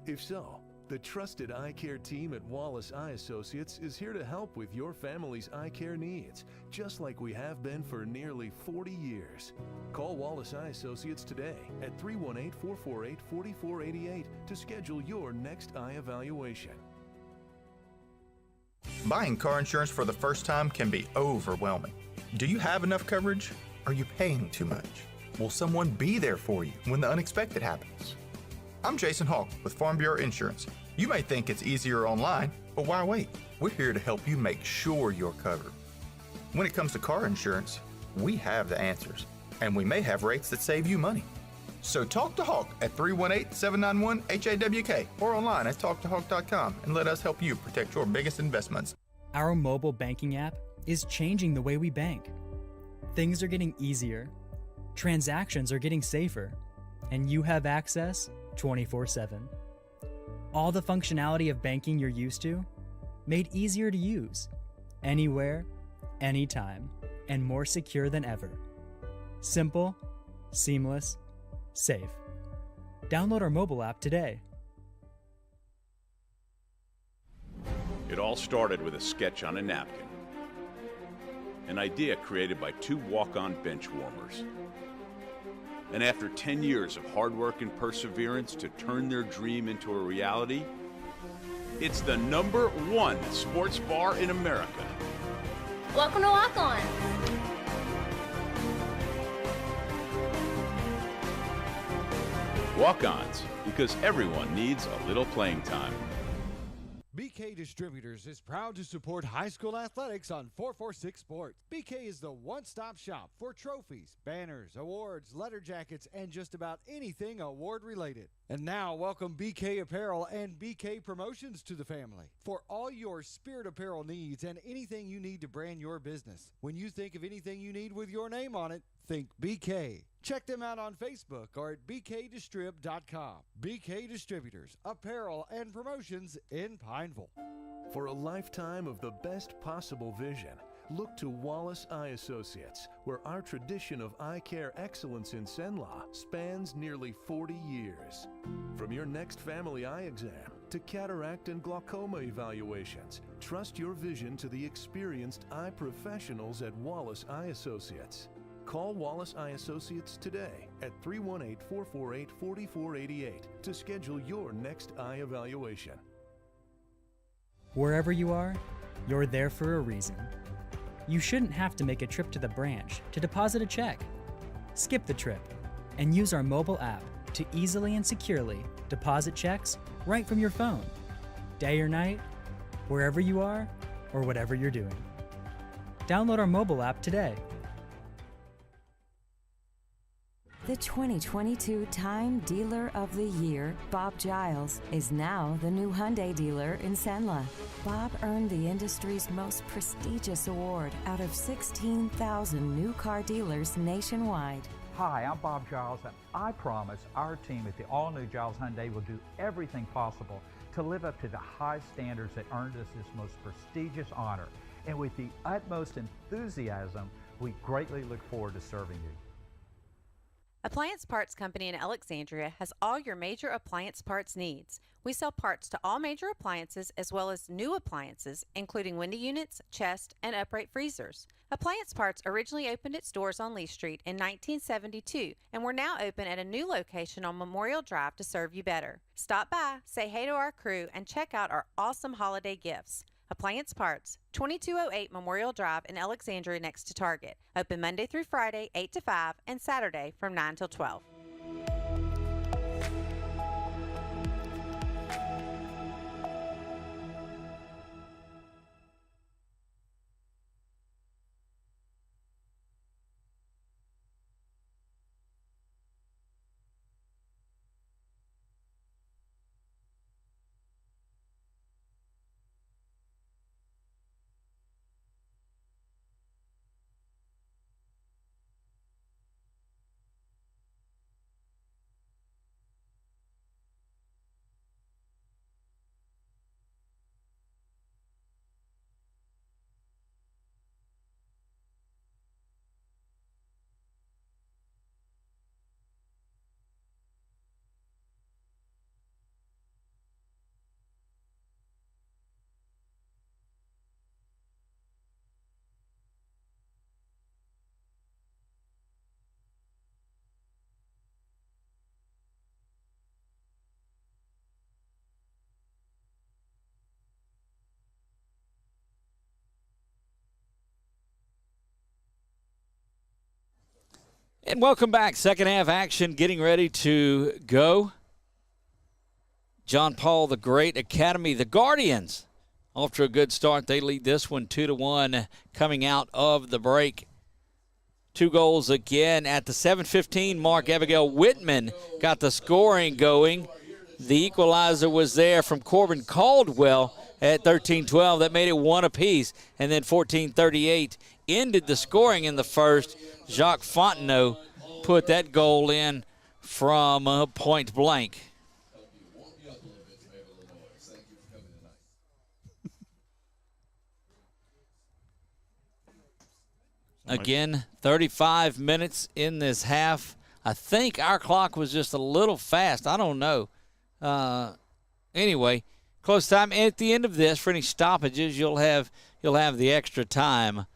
If so, the trusted eye care team at Wallace Eye Associates is here to help with your family's eye care needs, just like we have been for nearly 40 years. Call Wallace Eye Associates today at 318-448-4488 to schedule your next eye evaluation. Buying car insurance for the first time can be overwhelming. Do you have enough coverage? Are you paying too much? Will someone be there for you when the unexpected happens? I'm Jason Hawk with Farm Bureau Insurance. You may think it's easier online, but why wait? We're here to help you make sure you're covered. When it comes to car insurance, we have the answers, and we may have rates that save you money. So talk to Hawk at 318-791-HAWK or online at talktohawk.com and let us help you protect your biggest investments. Our mobile banking app is changing the way we bank. Things are getting easier, transactions are getting safer, and you have access 24/7. All the functionality of banking you're used to, made easier to use, anywhere, anytime, and more secure than ever. Simple, seamless, safe. Download our mobile app today. It all started with a sketch on a napkin. An idea created by two walk-on bench warmers. And after 10 years of hard work and perseverance to turn their dream into a reality, it's the #1 sports bar in America. Welcome to Walk On. Walk-ons, because everyone needs a little playing time. BK Distributors is proud to support high school athletics on 446 Sports. BK is the one-stop shop for trophies, banners, awards, letter jackets, and just about anything award-related. And now, welcome BK Apparel and BK Promotions to the family. For all your spirit apparel needs and anything you need to brand your business. When you think of anything you need with your name on it, think BK. Check them out on Facebook or at bkdistrib.com. BK Distributors, apparel and promotions in Pineville. For a lifetime of the best possible vision, Look to Wallace Eye Associates, where our tradition of eye care excellence in Cenla spans nearly 40 years. From your next family eye exam to cataract and glaucoma evaluations, trust your vision to the experienced eye professionals at Wallace Eye Associates. Call Wallace Eye Associates today at 318-448-4488 to schedule your next eye evaluation. Wherever you are, you're there for a reason. You shouldn't have to make a trip to the branch to deposit a check. Skip the trip and use our mobile app to easily and securely deposit checks right from your phone, day or night, wherever you are or whatever you're doing. Download our mobile app today. The 2022 Time Dealer of the Year, Bob Giles, is now the new Hyundai dealer in Cenla. Bob earned the industry's most prestigious award out of 16,000 new car dealers nationwide. Hi, I'm Bob Giles, and I promise our team at the all-new Giles Hyundai will do everything possible to live up to the high standards that earned us this most prestigious honor. And with the utmost enthusiasm, we greatly look forward to serving you. Appliance Parts Company in Alexandria has all your major appliance parts needs. We sell parts to all major appliances as well as new appliances, including window units, chest, and upright freezers. Appliance Parts originally opened its doors on Lee Street in 1972, and we're now open at a new location on Memorial Drive to serve you better. Stop by, say hey to our crew, and check out our awesome holiday gifts. Appliance Parts, 2208 Memorial Drive in Alexandria next to Target. Open Monday through Friday, 8 to 5, and Saturday from 9 till 12. And welcome back. Second half action getting ready to go. John Paul the Great Academy, the Guardians, off to a good start. They lead this one 2-1 coming out of the break. 2 goals again at the 7:15 mark. Abigail Whitman got the scoring going. The equalizer was there from Corbin Caldwell at 13-12. That made it 1 apiece. And then 14:38 ended the scoring in the first. Jacques Fontenot put that goal in from point blank. Again, 35 minutes in this half. I think our clock was just a little fast. I don't know. Anyway, close time. And at the end of this, for any stoppages, you'll have the extra time.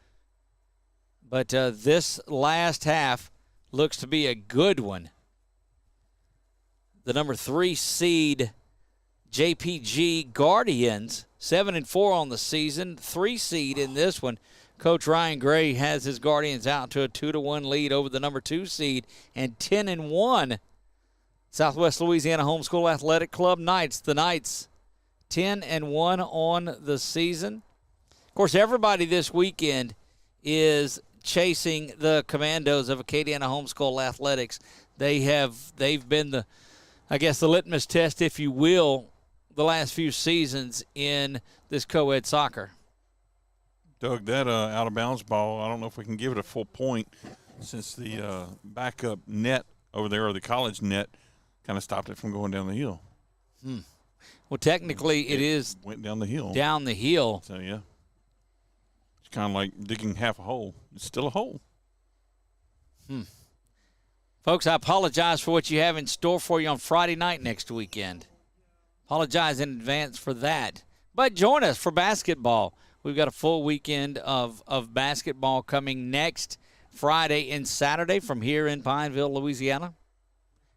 But this last half looks to be a good one. The number 3 seed JPG Guardians, 7-4 on the season, 3 seed in this one. Coach Ryan Gray has his Guardians out to a 2-1 lead over the number 2 seed, and 10-1 Southwest Louisiana Homeschool Athletic Club Knights. The Knights 10-1 on the season. Of course, everybody this weekend is chasing the Commandos of Acadiana Homeschool Athletics. They've been the litmus test, if you will, the last few seasons in this co-ed soccer. Doug, that out of bounds ball, I don't know if we can give it a full point since the backup net over there, or the college net, kind of stopped it from going down the hill. Well, technically it is went down the hill. Down the hill. So yeah. It's kind of like digging half a hole. It's still a hole. Folks, I apologize for what you have in store for you on Friday night next weekend. Apologize in advance for that. But join us for basketball. We've got a full weekend of basketball coming next Friday and Saturday from here in Pineville, Louisiana.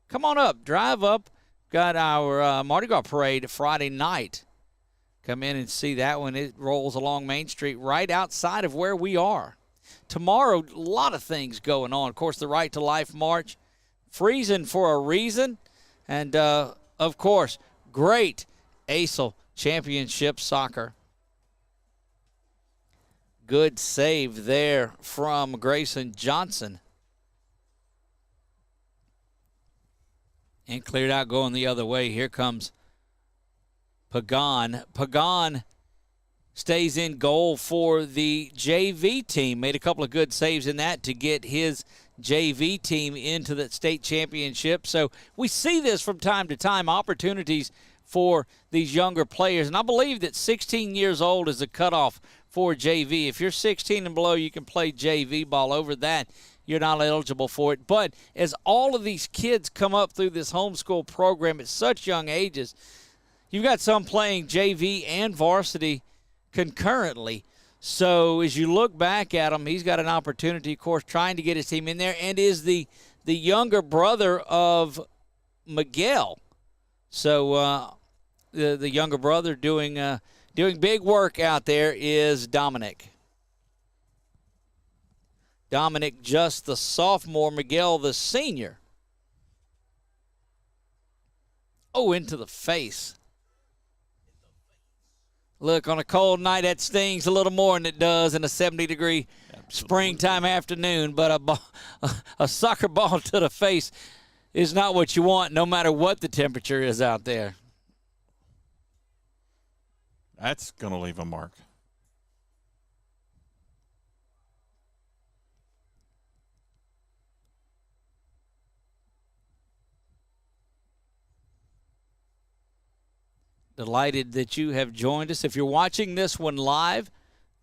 Come on up. Drive up. Got our Mardi Gras parade Friday night. Come in and see that one. It rolls along Main Street right outside of where we are. Tomorrow, a lot of things going on. Of course, the Right to Life March, freezing for a reason. And, of course, great ACEL Championship soccer. Good save there from Grayson Johnson. And cleared out going the other way. Here comes Pagan. Pagan stays in goal for the JV team. Made a couple of good saves in that to get his JV team into the state championship. So we see this from time to time, opportunities for these younger players. And I believe that 16 years old is the cutoff for JV. If you're 16 and below, you can play JV ball. Over that, you're not eligible for it. But as all of these kids come up through this homeschool program at such young ages, you've got some playing JV and varsity concurrently. So as you look back at him, he's got an opportunity, of course, trying to get his team in there, and is the younger brother of Miguel. So the younger brother doing big work out there is Dominic. Dominic just the sophomore, Miguel the senior. Oh, into the face. Look, on a cold night, that stings a little more than it does in a 70-degree springtime afternoon. But a soccer ball to the face is not what you want, no matter what the temperature is out there. That's going to leave a mark. Delighted that you have joined us. If you're watching this one live,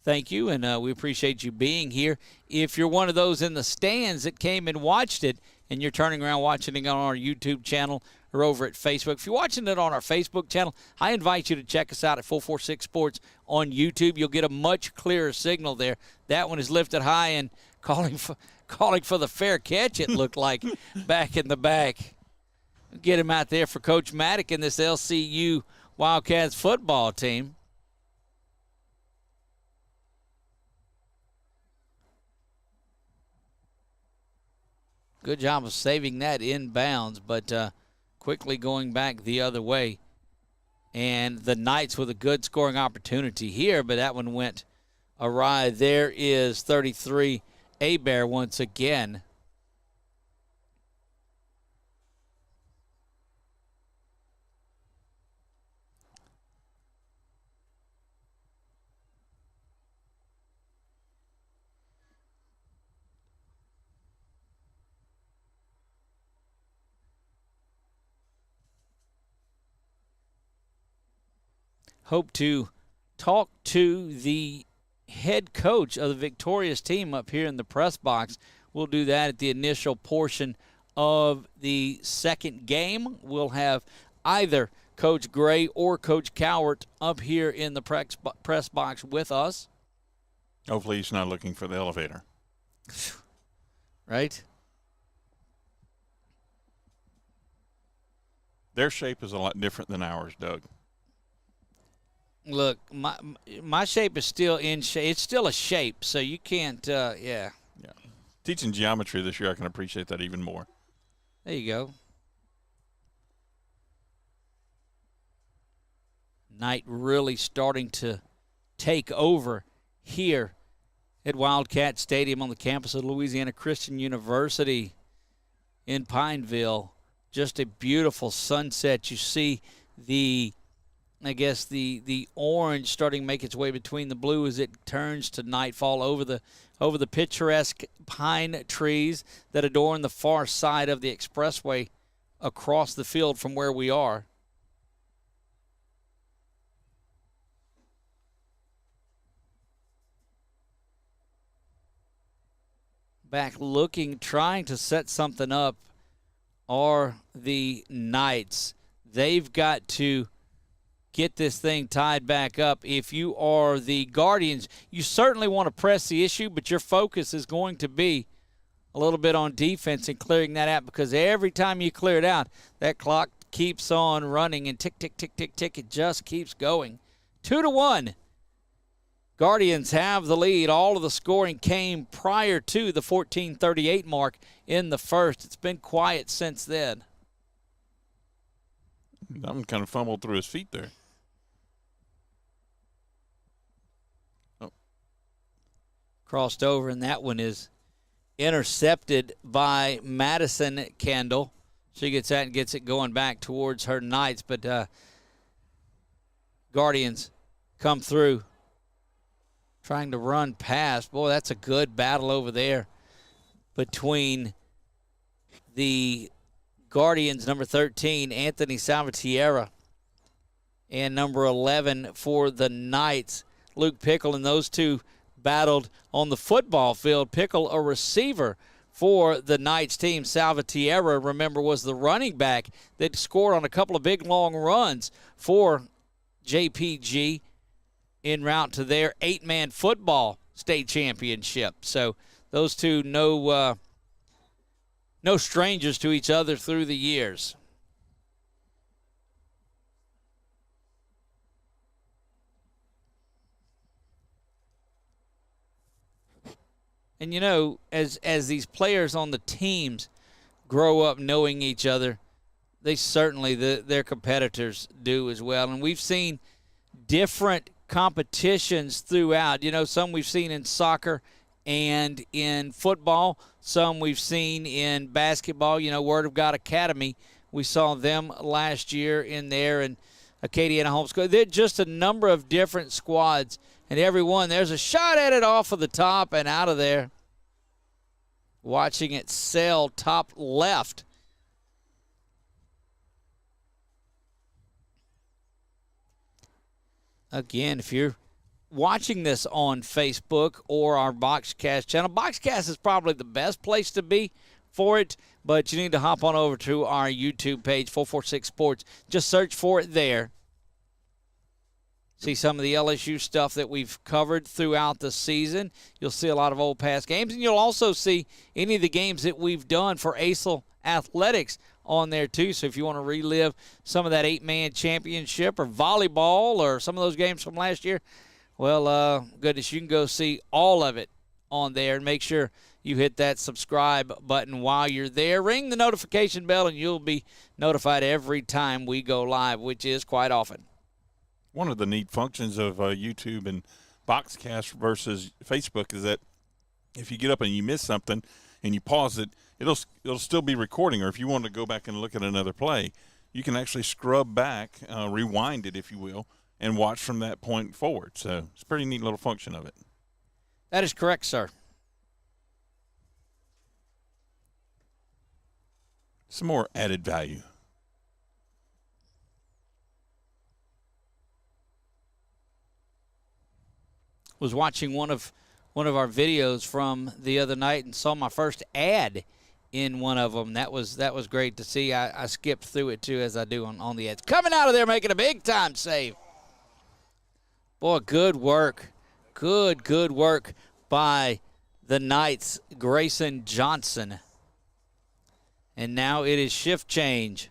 thank you, and we appreciate you being here. If you're one of those in the stands that came and watched it, and you're turning around watching it on our YouTube channel or over at Facebook, if you're watching it on our Facebook channel, I invite you to check us out at 446 Sports on YouTube. You'll get a much clearer signal there. That one is lifted high and calling for the fair catch, it looked like, back in the back. Get him out there for Coach Maddock and this LCU Wildcats football team. Good job of saving that inbounds, but quickly going back the other way. And the Knights with a good scoring opportunity here, but that one went awry. There is 33 Abear once again. Hope to talk to the head coach of the victorious team up here in the press box. We'll do that at the initial portion of the second game. We'll have either Coach Gray or Coach Cowart up here in the press box with us. Hopefully he's not looking for the elevator. Right? Their shape is a lot different than ours, Doug. Look, my shape is still in shape. It's still a shape, so you can't, yeah. Teaching geometry this year, I can appreciate that even more. There you go. Night really starting to take over here at Wildcat Stadium on the campus of Louisiana Christian University in Pineville. Just a beautiful sunset. You see the orange starting to make its way between the blue as it turns to nightfall over the picturesque pine trees that adorn the far side of the expressway across the field from where we are. back looking, trying to set something up are the Knights. They've got to get this thing tied back up. If you are the Guardians, you certainly want to press the issue, but your focus is going to be a little bit on defense and clearing that out, because every time you clear it out, that clock keeps on running and tick, tick, tick, tick, tick. It just keeps going. 2-1. Guardians have the lead. All of the scoring came prior to the 14:38 mark in the first. It's been quiet since then. That one kind of fumbled through his feet there. Oh. Crossed over, and that one is intercepted by Madison Kendall. She gets that and gets it going back towards her Knights, but Guardians come through trying to run past. Boy, that's a good battle over there between the Guardians, number 13, Anthony Salvatierra, and number 11 for the Knights, Luke Pickle, and those two battled on the football field. Pickle, a receiver for the Knights team. Salvatierra, remember, was the running back that scored on a couple of big long runs for JPG en route to their 8-man football state championship. So those two no strangers to each other through the years. And, you know, as these players on the teams grow up knowing each other, they certainly, their competitors do as well. And we've seen different competitions throughout. You know, some we've seen in soccer and in football. Some we've seen in basketball. You know, Word of God Academy, we saw them last year in there, and Acadiana Homeschool. They're just a number of different squads. And every one, there's a shot at it off of the top and out of there. Watching it sail top left. Again, if you're watching this on Facebook or our Boxcast channel, Boxcast is probably the best place to be for it, but you need to hop on over to our YouTube page, 446 Sports. Just search for it there. See some of the LSU stuff that we've covered throughout the season. You'll see a lot of old past games, and you'll also see any of the games that we've done for ACEL Athletics on there too. So if you want to relive some of that 8-man championship or volleyball or some of those games from last year, well, goodness, you can go see all of it on there, and make sure you hit that subscribe button while you're there. Ring the notification bell, and you'll be notified every time we go live, which is quite often. One of the neat functions of YouTube and Boxcast versus Facebook is that if you get up and you miss something and you pause it, it'll still be recording. Or if you want to go back and look at another play, you can actually scrub back, rewind it, if you will, and watch from that point forward. So it's a pretty neat little function of it. That is correct, sir. Some more added value. Was watching one of our videos from the other night and saw my first ad in one of them. That was great to see. I skipped through it too, as I do on the ads. Coming out of there making a big time save. Boy, good work. Good work by the Knights, Grayson Johnson. And now it is shift change.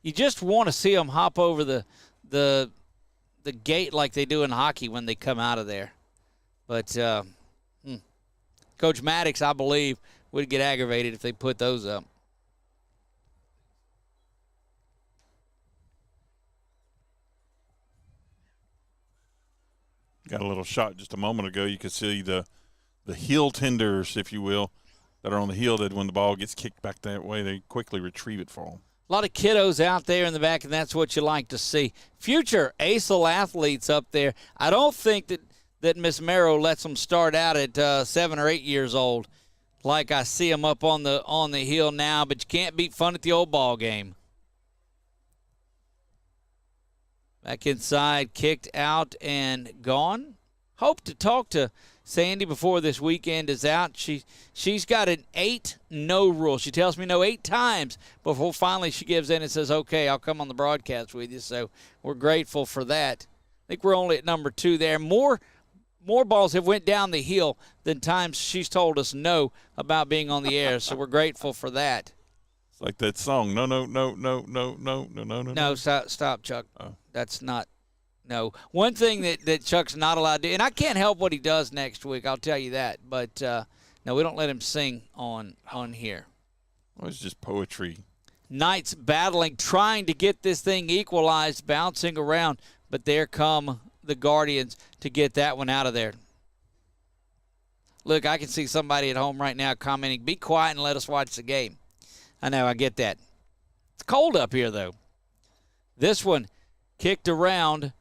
You just want to see them hop over the gate like they do in hockey when they come out of there. But Coach Maddox, I believe, would get aggravated if they put those up. Got a little shot just a moment ago. You could see the heel tenders, if you will, that are on the heel, that when the ball gets kicked back that way, they quickly retrieve it for them. A lot of kiddos out there in the back, and that's what you like to see. Future ACEL athletes up there. I don't think that Miss Merrow lets them start out at 7 or 8 years old, like I see them up on the hill now. But you can't beat fun at the old ball game. Back inside, kicked out and gone. hope to talk to Sandy before this weekend is out. She's got an 8-no rule. She tells me no 8 times before finally she gives in and says, okay, I'll come on the broadcast with you. So we're grateful for that. I think we're only at number 2 there. More balls have went down the hill than times she's told us no about being on the air. So we're grateful for that. It's like that song. No. No, stop, Chuck. Oh. That's not. No. One thing that Chuck's not allowed to do, and I can't help what he does next week, I'll tell you that. But, no, we don't let him sing on here. Well, it's just poetry. Knights battling, trying to get this thing equalized, bouncing around. But there come the Guardians to get that one out of there. Look, I can see somebody at home right now commenting, be quiet and let us watch the game. I know, I get that. It's cold up here, though. This one kicked around.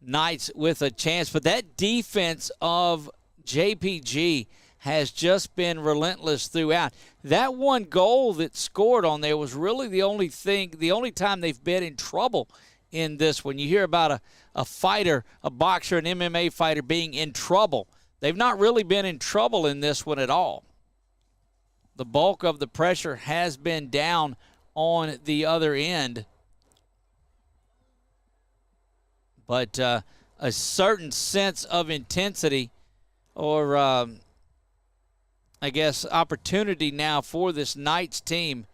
Knights with a chance, but that defense of JPG has just been relentless throughout. That one goal that scored on there was really the only time they've been in trouble in this one. You hear about a fighter, a boxer, an MMA fighter being in trouble. They've not really been in trouble in this one at all. The bulk of the pressure has been down on the other end. But a certain sense of intensity or, I guess, opportunity now for this Knights team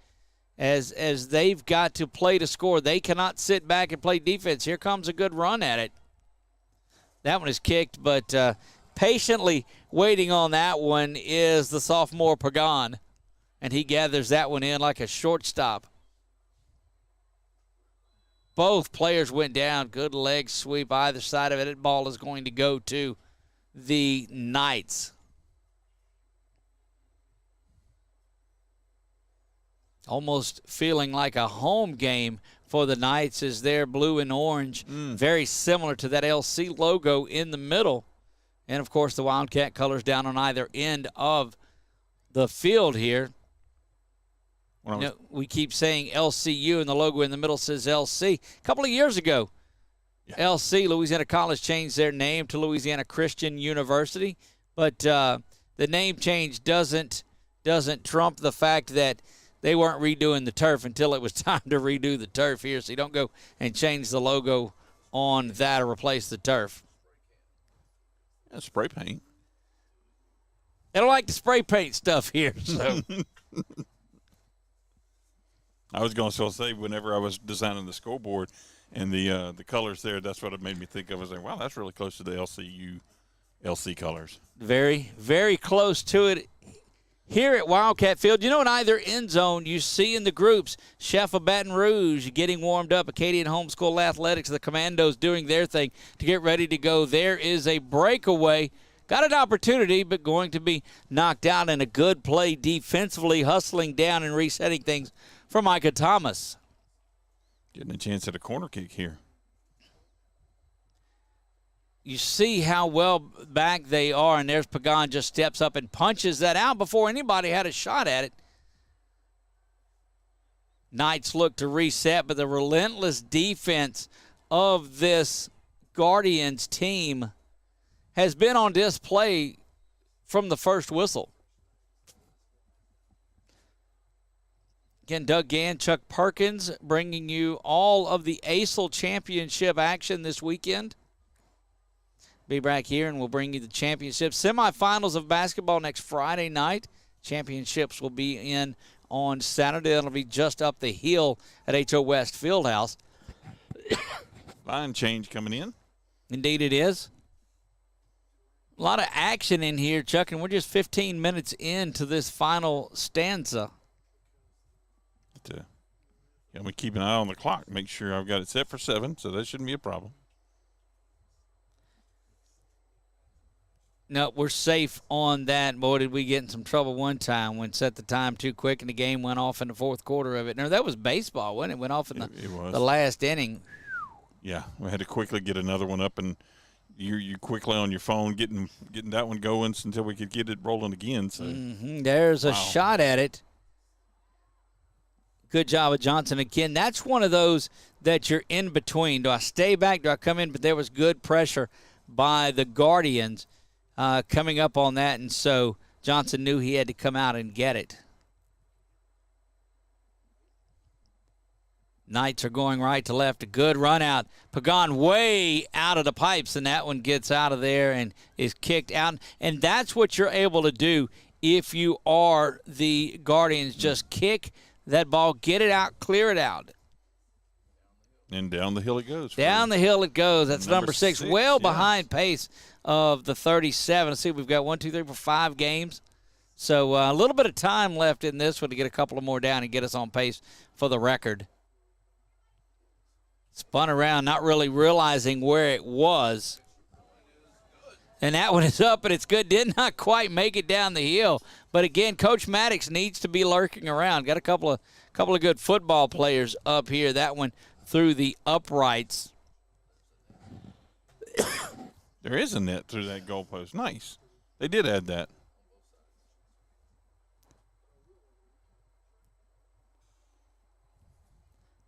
as they've got to play to score. They cannot sit back and play defense. Here comes a good run at it. That one is kicked, but patiently waiting on that one is the sophomore Pagan, and he gathers that one in like a shortstop. Both players went down. Good leg sweep either side of it. That ball is going to go to the Knights. Almost feeling like a home game for the Knights as they're blue and orange. Very similar to that LC logo in the middle. And, of course, the Wildcat colors down on either end of the field here. We keep saying LCU, and the logo in the middle says LC. A couple of years ago, LC, Louisiana College, changed their name to Louisiana Christian University. But the name change doesn't trump the fact that they weren't redoing the turf until it was time to redo the turf here. So you don't go and change the logo on that or replace the turf. Yeah, spray paint. They don't like the spray paint stuff here. So. I was going to say, whenever I was designing the scoreboard and the colors there, that's what it made me think of. I was like, wow, that's really close to the LC colors. Very, very close to it here at Wildcat Field. In either end zone, you see in the groups, Chef of Baton Rouge getting warmed up, Acadian Homeschool Athletics, the Commandos doing their thing to get ready to go. There is a breakaway. Got an opportunity, but going to be knocked out in a good play defensively, hustling down and resetting things for Micah Thomas. Getting a chance at a corner kick here. You see how well back they are, and there's Pagan just steps up and punches that out before anybody had a shot at it. Knights look to reset, but the relentless defense of this Guardians team has been on display from the first whistle. Again, Doug Gann, Chuck Perkins bringing you all of the ACEL championship action this weekend. Be back here and we'll bring you the championship semifinals of basketball next Friday night. Championships will be in on Saturday. It'll be just up the hill at HO West Fieldhouse. Line change coming in. Indeed it is. A lot of action in here, Chuck, and we're just 15 minutes into this final stanza. I'm going to keep an eye on the clock, make sure I've got it set for 7, so that shouldn't be a problem. No, we're safe on that. Boy, did we get in some trouble one time when set the time too quick and the game went off in the fourth quarter of it. No, that was baseball, wasn't it? It went off in the last inning. Yeah, we had to quickly get another one up, and you quickly on your phone getting that one going until we could get it rolling again. So There's a shot at it. Good job of Johnson. Again, that's one of those that you're in between. Do I stay back? Do I come in? But there was good pressure by the Guardians coming up on that, and so Johnson knew he had to come out and get it. Knights are going right to left. A good run out. Pagan way out of the pipes, and that one gets out of there and is kicked out. And that's what you're able to do if you are the Guardians. Just kick that ball, get it out, clear it out. And down the hill it goes. Down the hill it goes. That's number 6, well yeah. behind pace of the 37. Let's see, we've got 1, 2, 3, 4, 5 games. So a little bit of time left in this one to get a couple of more down and get us on pace for the record. Spun around, not really realizing where it was. And that one is up, and it's good. Did not quite make it down the hill. But, again, Coach Maddox needs to be lurking around. Got a couple of good football players up here. That one through the uprights. There is a net through that goalpost. Nice. They did add that.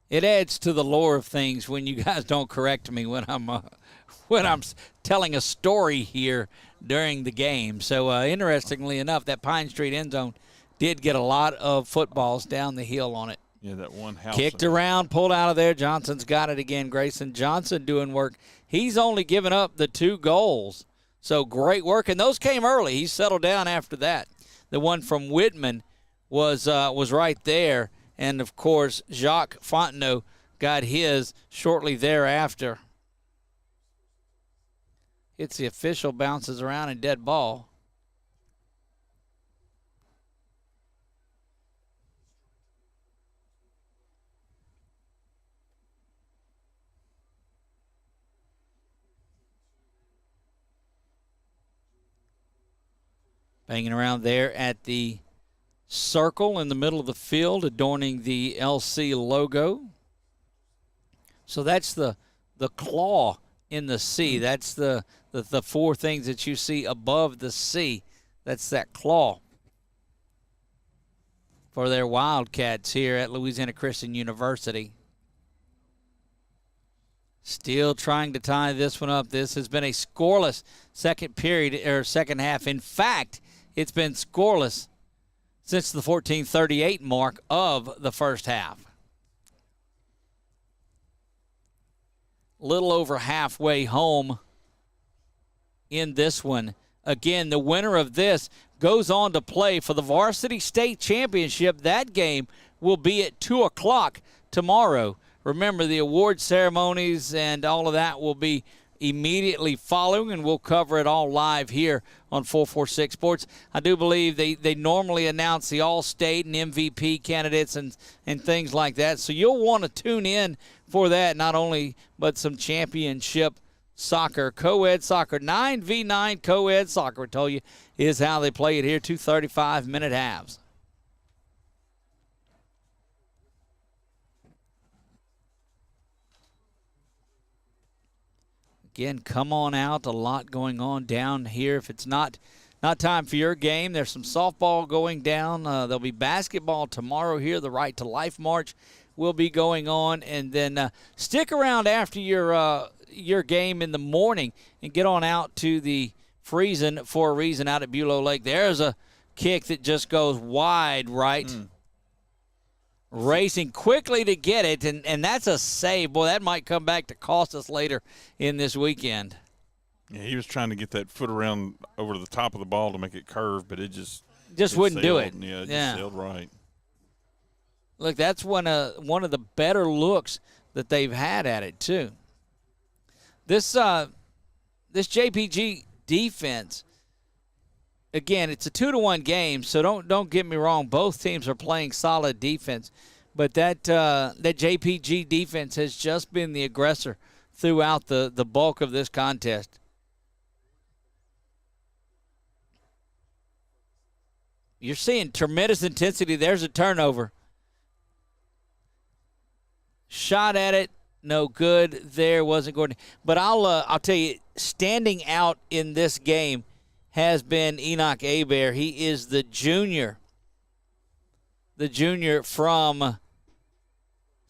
It adds to the lore of things when you guys don't correct me when I'm telling a story here during the game. So interestingly enough, that Pine Street end zone did get a lot of footballs down the hill on it. Yeah, that one house. Kicked around, pulled out of there. Johnson's got it again. Grayson Johnson doing work. He's only given up the 2 goals. So great work, and those came early. He settled down after that. The one from Whitman was right there. And, of course, Jacques Fontenot got his shortly thereafter. It's the official, bounces around and dead ball. Banging around there at the circle in the middle of the field, adorning the LC logo. So that's the claw in the C. That's the 4 things that you see above the C. That's that claw for their Wildcats here at Louisiana Christian University. Still trying to tie this one up. This has been a scoreless second half. In fact, it's been scoreless since the 14:38 mark of the first half. Little over halfway home in this one. Again, the winner of this goes on to play for the Varsity State Championship. That game will be at 2 o'clock tomorrow. Remember, the award ceremonies and all of that will be immediately following, and we'll cover it all live here on 446 Sports. I do believe they normally announce the All-State and MVP candidates and things like that, so you'll want to tune in for that, not only but some championship soccer, co-ed soccer, 9v9 co-ed soccer, I told you, is how they play it here, 2 35-minute halves. Again, come on out. A lot going on down here. If it's not time for your game, there's some softball going down. There'll be basketball tomorrow here. The Right to Life March will be going on. And then stick around after your game in the morning and get on out to the Freezing for a Reason out at Bulow Lake. There's a kick that just goes wide right. Racing quickly to get it, and that's a save. Boy, that might come back to cost us later in this weekend. Yeah, he was trying to get that foot around over the top of the ball to make it curve, but it wouldn't do it. Yeah, it just sailed right. Look, that's one of the better looks that they've had at it too. This JPG defense, again, it's a 2-1 game, so don't get me wrong. Both teams are playing solid defense, but that JPG defense has just been the aggressor throughout the bulk of this contest. You're seeing tremendous intensity. There's a turnover. Shot at it, no good. There wasn't going to. But I'll tell you, standing out in this game has been Enoch Hebert. He is the junior from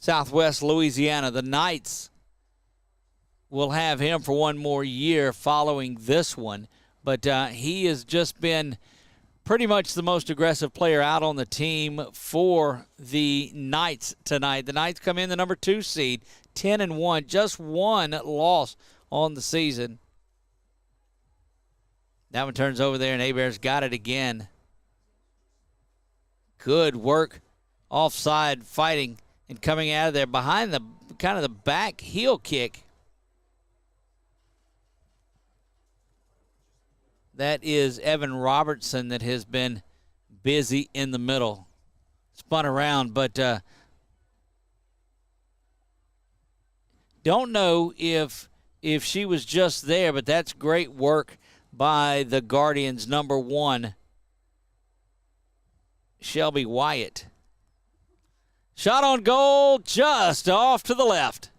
Southwest Louisiana. The Knights will have him for one more year following this one, but he has just been pretty much the most aggressive player out on the team for the Knights tonight. The Knights come in the number 2 seed, 10-1, just one loss on the season. That one turns over there, and Hebert's got it again. Good work, offside fighting, and coming out of there behind the kind of the back heel kick. That is Evan Robertson that has been busy in the middle. Spun around, but don't know if she was just there, but that's great work by the Guardians' number 1, Shelby Wyatt. Shot on goal, just off to the left.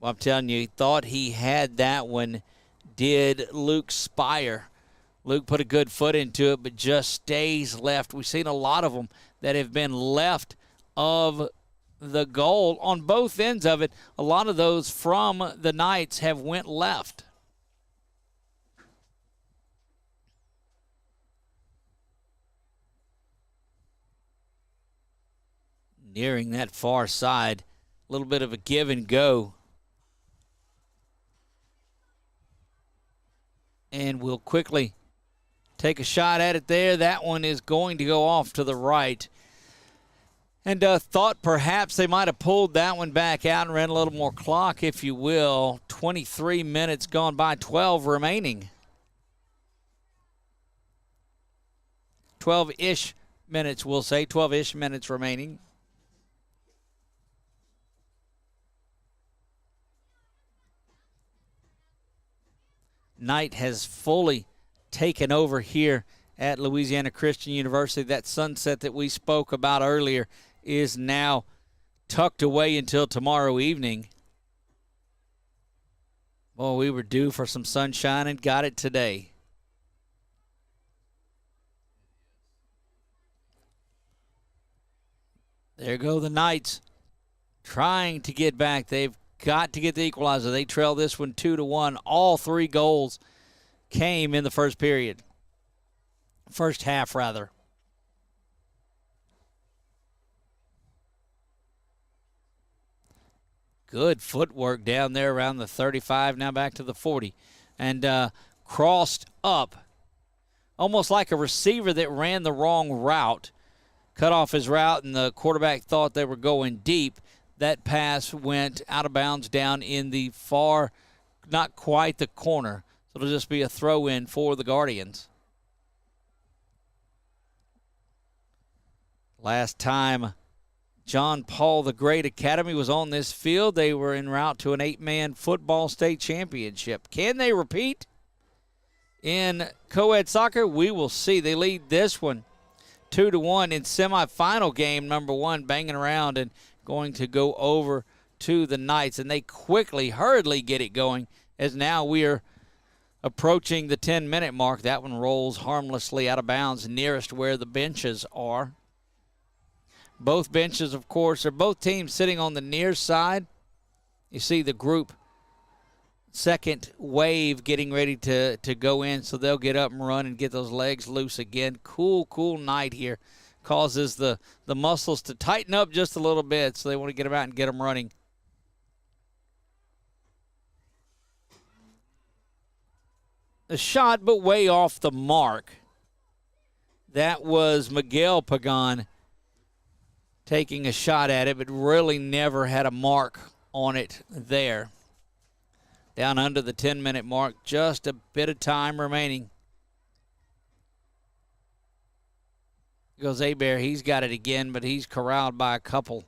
Well, I'm telling you, he thought he had that one, did Luke Spire. Luke put a good foot into it, but just stays left. We've seen a lot of them that have been left of the goal on both ends of it. A lot of those from the Knights have went left. Nearing that far side, a little bit of a give and go. And we'll quickly take a shot at it there. That one is going to go off to the right. And thought perhaps they might have pulled that one back out and ran a little more clock, if you will. 23 minutes gone by, 12 remaining. 12-ish minutes, we'll say. 12-ish minutes remaining. Knight has fully taken over here at Louisiana Christian University. That sunset that we spoke about earlier is now tucked away until tomorrow evening. Well, we were due for some sunshine and got it today. There go the Knights trying to get back. They've got to get the equalizer. They trail this one 2-1. All 3 goals came in the first period. First half, rather. Good footwork down there around the 35, now back to the 40. And crossed up, almost like a receiver that ran the wrong route. Cut off his route, and the quarterback thought they were going deep. That pass went out of bounds down in the far, not quite the corner. So it'll just be a throw-in for the Guardians. Last time John Paul the Great Academy was on this field, they were en route to an 8-man football state championship. Can they repeat in co-ed soccer? We will see. They lead this one 2-1 in semifinal game number 1, banging around and going to go over to the Knights. And they quickly, hurriedly get it going, as now we are approaching the 10-minute mark. That one rolls harmlessly out of bounds nearest where the benches are. Both benches, of course, are both teams sitting on the near side. You see the group second wave getting ready to go in, so they'll get up and run and get those legs loose again. Cool night here. Causes the muscles to tighten up just a little bit, so they want to get them out and get them running. A shot, but way off the mark. That was Miguel Pagan taking a shot at it, but really never had a mark on it there. Down under the 10-minute mark, just a bit of time remaining. Here goes Hebert. He's got it again, but he's corralled by a couple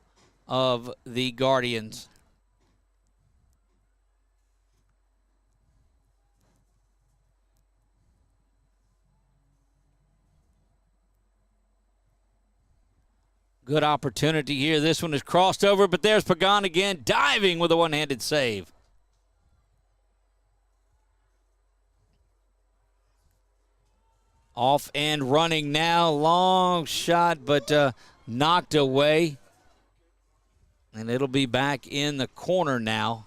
of the Guardians. Good opportunity here. This one is crossed over, but there's Pagan again, diving with a one-handed save. Off and running now. Long shot, but knocked away. And it'll be back in the corner now.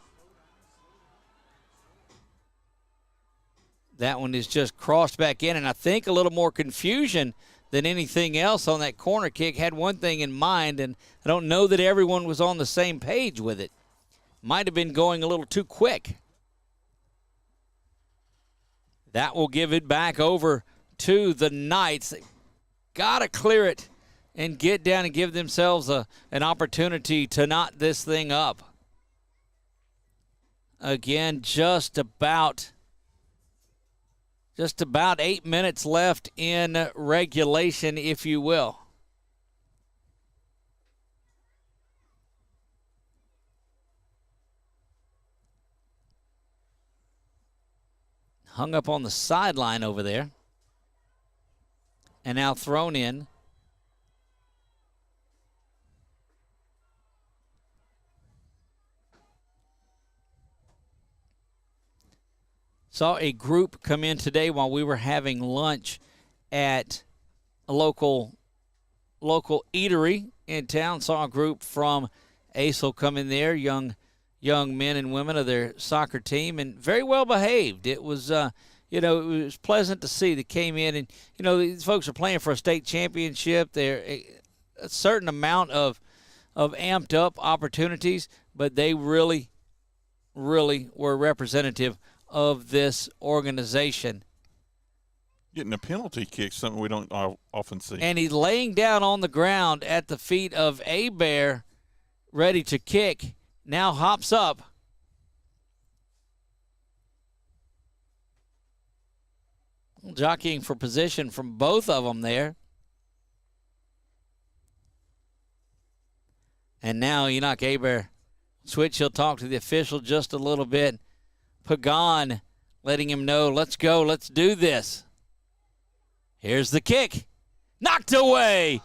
That one is just crossed back in, and I think a little more confusion than anything else on that corner kick. Had one thing in mind, and I don't know that everyone was on the same page with it. Might have been going a little too quick. That will give it back over to the Knights. They got to clear it and get down and give themselves an opportunity to knot this thing up. Again, just about 8 minutes left in regulation, if you will. Hung up on the sideline over there. And now thrown in. Saw a group come in today while we were having lunch at a local eatery in town. Saw a group from ACEL come in there, young men and women of their soccer team, and very well behaved. It was, it was pleasant to see. They came in, and these folks are playing for a state championship. They're a certain amount of amped up opportunities, but they really were representative of this organization. Getting a penalty kick, something we don't often see. And he's laying down on the ground at the feet of Bear, ready to kick. Now hops up. Jockeying for position from both of them there. And now Enoch Bear switch. He'll talk to the official just a little bit. Pagan letting him know, let's go, let's do this. Here's the kick. Knocked away.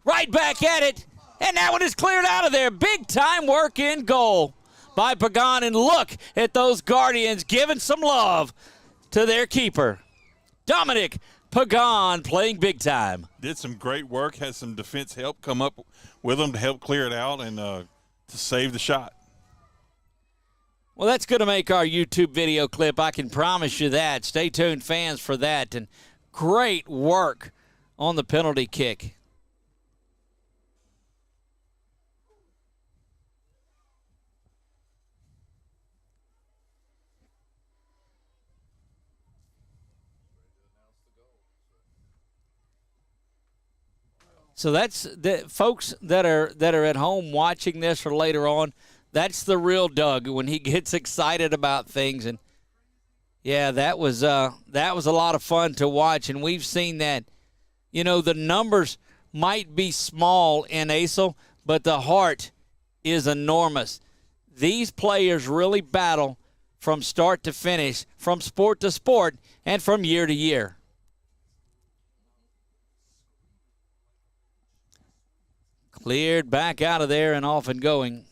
Right back at it. And that one is cleared out of there. Big time work in goal by Pagan. And look at those Guardians giving some love to their keeper. Dominic Pagan playing big time. Did some great work. Had some defense help come up with them to help clear it out and to save the shot. Well, that's going to make our YouTube video clip. I can promise you that. Stay tuned, fans, for that. And great work on the penalty kick. So that's the folks that are at home watching this or later on. That's the real Doug when he gets excited about things. And yeah, that was a lot of fun to watch. And we've seen that. The numbers might be small in ACEL, but the heart is enormous. These players really battle from start to finish, from sport to sport, and from year to year. Cleared back out of there and off and going.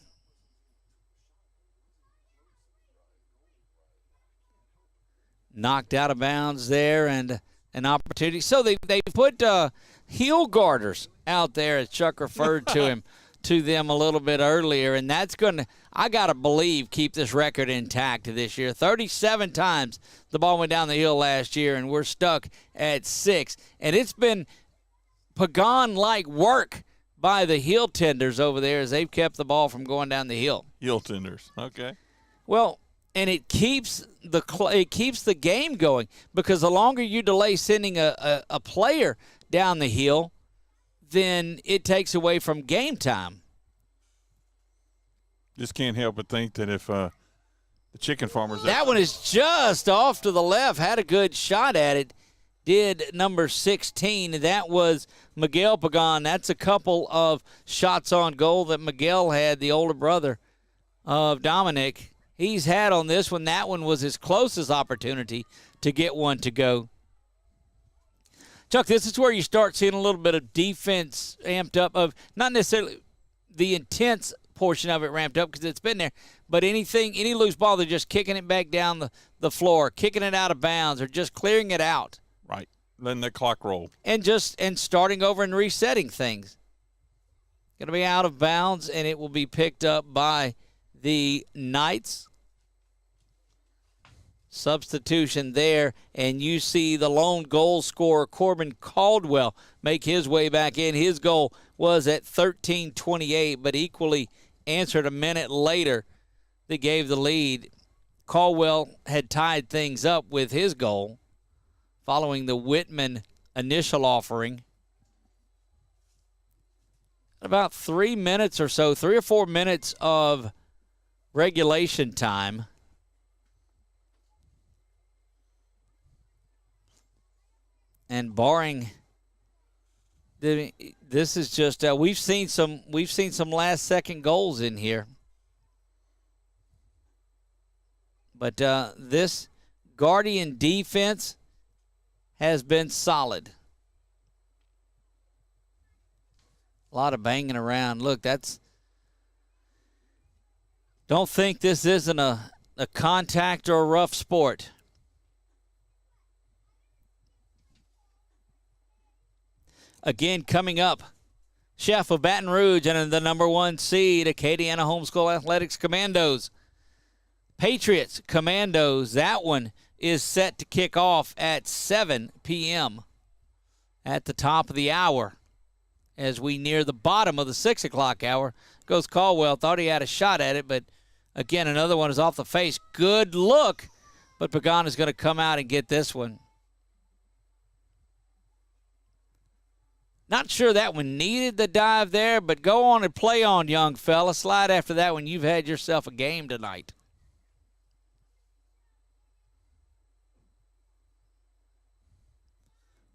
Knocked out of bounds there and an opportunity. So they put heel garters out there, as Chuck referred to them a little bit earlier, and that's going to, I got to believe, keep this record intact this year. 37 times the ball went down the hill last year, and we're stuck at 6. And it's been Pagan-like work by the heel tenders over there as they've kept the ball from going down the hill. Heel tenders, okay. Well, and it keeps the game going, because the longer you delay sending a player down the hill, then it takes away from game time. Just can't help but think that if the chicken farmers... That one is just off to the left, had a good shot at it, did number 16. That was Miguel Pagan. That's a couple of shots on goal that Miguel had, the older brother of Dominic. He's had on this one. That one was his closest opportunity to get one to go. Chuck, this is where you start seeing a little bit of defense amped up, of not necessarily the intense portion of it ramped up because it's been there, but any loose ball, they're just kicking it back down the floor, kicking it out of bounds, or just clearing it out. Right, letting the clock roll. And starting over and resetting things. Going to be out of bounds, and it will be picked up by the Knights. Substitution there, and you see the lone goal scorer, Corbin Caldwell, make his way back in. His goal was at 13:28, but equally answered a minute later that gave the lead. Caldwell had tied things up with his goal following the Whitman initial offering. About 3 minutes or so, 3 or 4 minutes of regulation time. And barring, this is just we've seen some last second goals in here, but this Guardian defense has been solid. A lot of banging around. Look, don't think this isn't a contact or a rough sport. Again, coming up, Chef of Baton Rouge and the number 1 seed, Acadiana Homeschool Athletics Commandos. Patriots Commandos, that one is set to kick off at 7 p.m. at the top of the hour. As we near the bottom of the 6 o'clock hour, goes Caldwell. Thought he had a shot at it, but again, another one is off the face. Good look, but Pagan is going to come out and get this one. Not sure that one needed the dive there, but go on and play on, young fella. Slide after that one. You've had yourself a game tonight.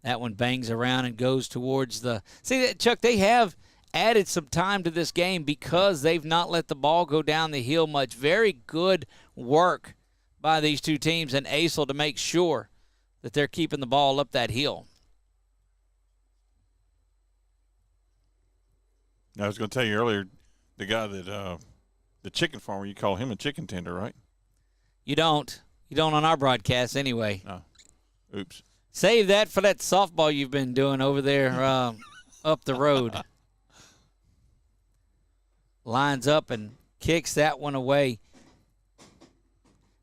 That one bangs around and goes towards the... See, Chuck, they have added some time to this game because they've not let the ball go down the hill much. Very good work by these two teams and ACEL to make sure that they're keeping the ball up that hill. I was going to tell you earlier, the guy that the chicken farmer, you call him a chicken tender, right? You don't. You don't on our broadcast anyway. Oh, oops. Save that for that softball you've been doing over there up the road. Lines up and kicks that one away.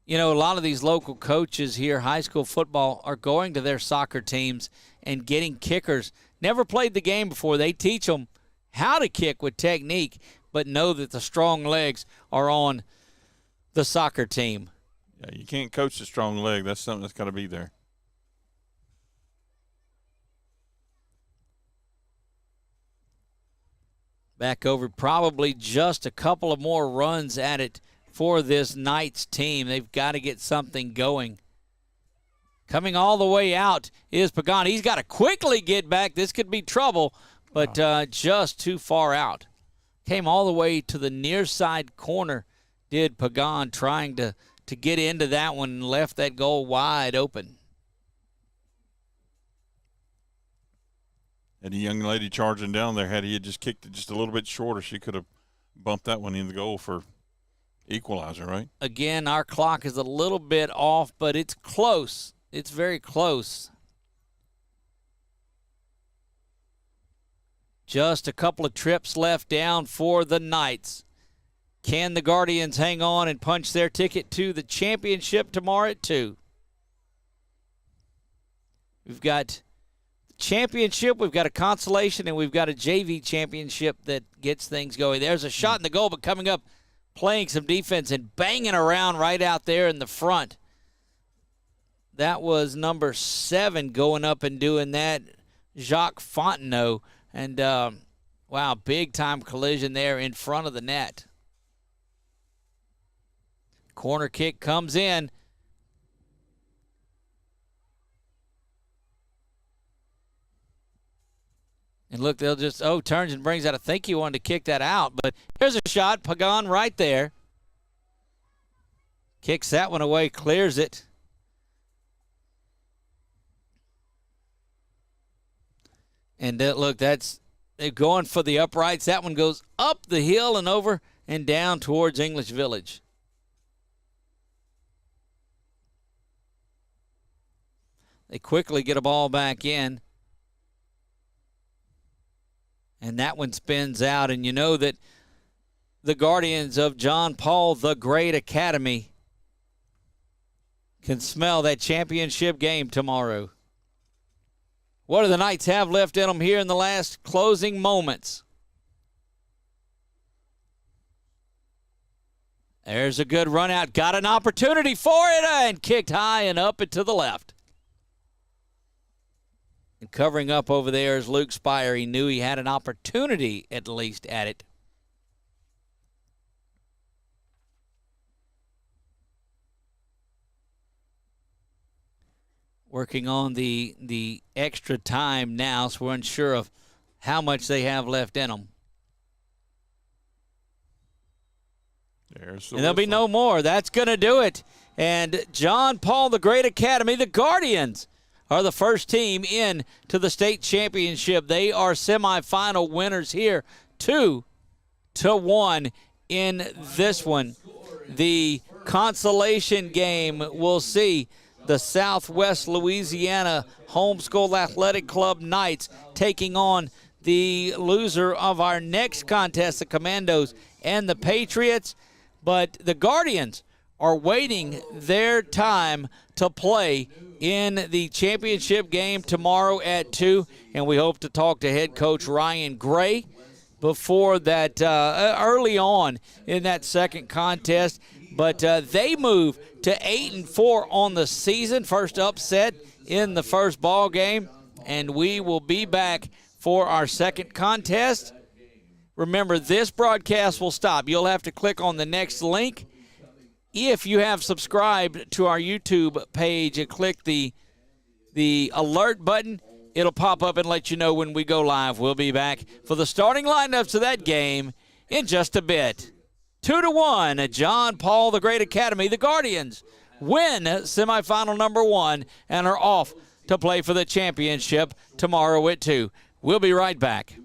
You know, a lot of these local coaches here, high school football, are going to their soccer teams and getting kickers. Never played the game before. They teach them how to kick with technique, but know that the strong legs are on the soccer team. Yeah, you can't coach the strong leg. That's something that's got to be there. Back over, probably just a couple of more runs at it for this Knights team. They've got to get something going. Coming all the way out is Pagan. He's got to quickly get back. This could be trouble, but just too far out. Came all the way to the near side corner, did Pagan, trying to get into that one and left that goal wide open. And the young lady charging down there, had he had just kicked it just a little bit shorter, she could have bumped that one in the goal for equalizer, right? Again, our clock is a little bit off, but it's close. It's very close. Just a couple of trips left down for the Knights. Can the Guardians hang on and punch their ticket to the championship tomorrow at 2? We've got championship, we've got a consolation, and we've got a JV championship that gets things going. There's a shot in the goal, but coming up, playing some defense and banging around right out there in the front. That was number 7 going up and doing that, Jacques Fontenot. And, wow, big-time collision there in front of the net. Corner kick comes in. And look, they'll just, turns and brings out. I think he wanted to kick that out. But here's a shot. Pagan right there. Kicks that one away, clears it. And look, they're going for the uprights. That one goes up the hill and over and down towards English Village. They quickly get a ball back in. And that one spins out, and you know that the Guardians of John Paul the Great Academy can smell that championship game tomorrow. What do the Knights have left in them here in the last closing moments? There's a good run out. Got an opportunity for it and kicked high and up and to the left. And covering up over there is Luke Spire. He knew he had an opportunity at least at it. Working on the extra time now, so we're unsure of how much they have left in them. And there'll be no more. That's going to do it. And John Paul the Great Academy, the Guardians, are the first team in to the state championship. They are semifinal winners here, 2-1 in this one. The consolation game will see the Southwest Louisiana Homeschool Athletic Club Knights taking on the loser of our next contest, the Commandos and the Patriots. But the Guardians are waiting their time to play in the championship game tomorrow at 2, and we hope to talk to head coach Ryan Gray before that early on in that second contest. But they move to 8-4 on the season, first upset in the first ball game, and we will be back for our second contest. Remember, this broadcast will stop. You'll have to click on the next link. If you have subscribed to our YouTube page and click the alert button, it'll pop up and let you know when we go live. We'll be back for the starting lineups of that game in just a bit. 2-1 at John Paul the Great Academy. The Guardians win semifinal number 1 and are off to play for the championship tomorrow at 2. We'll be right back.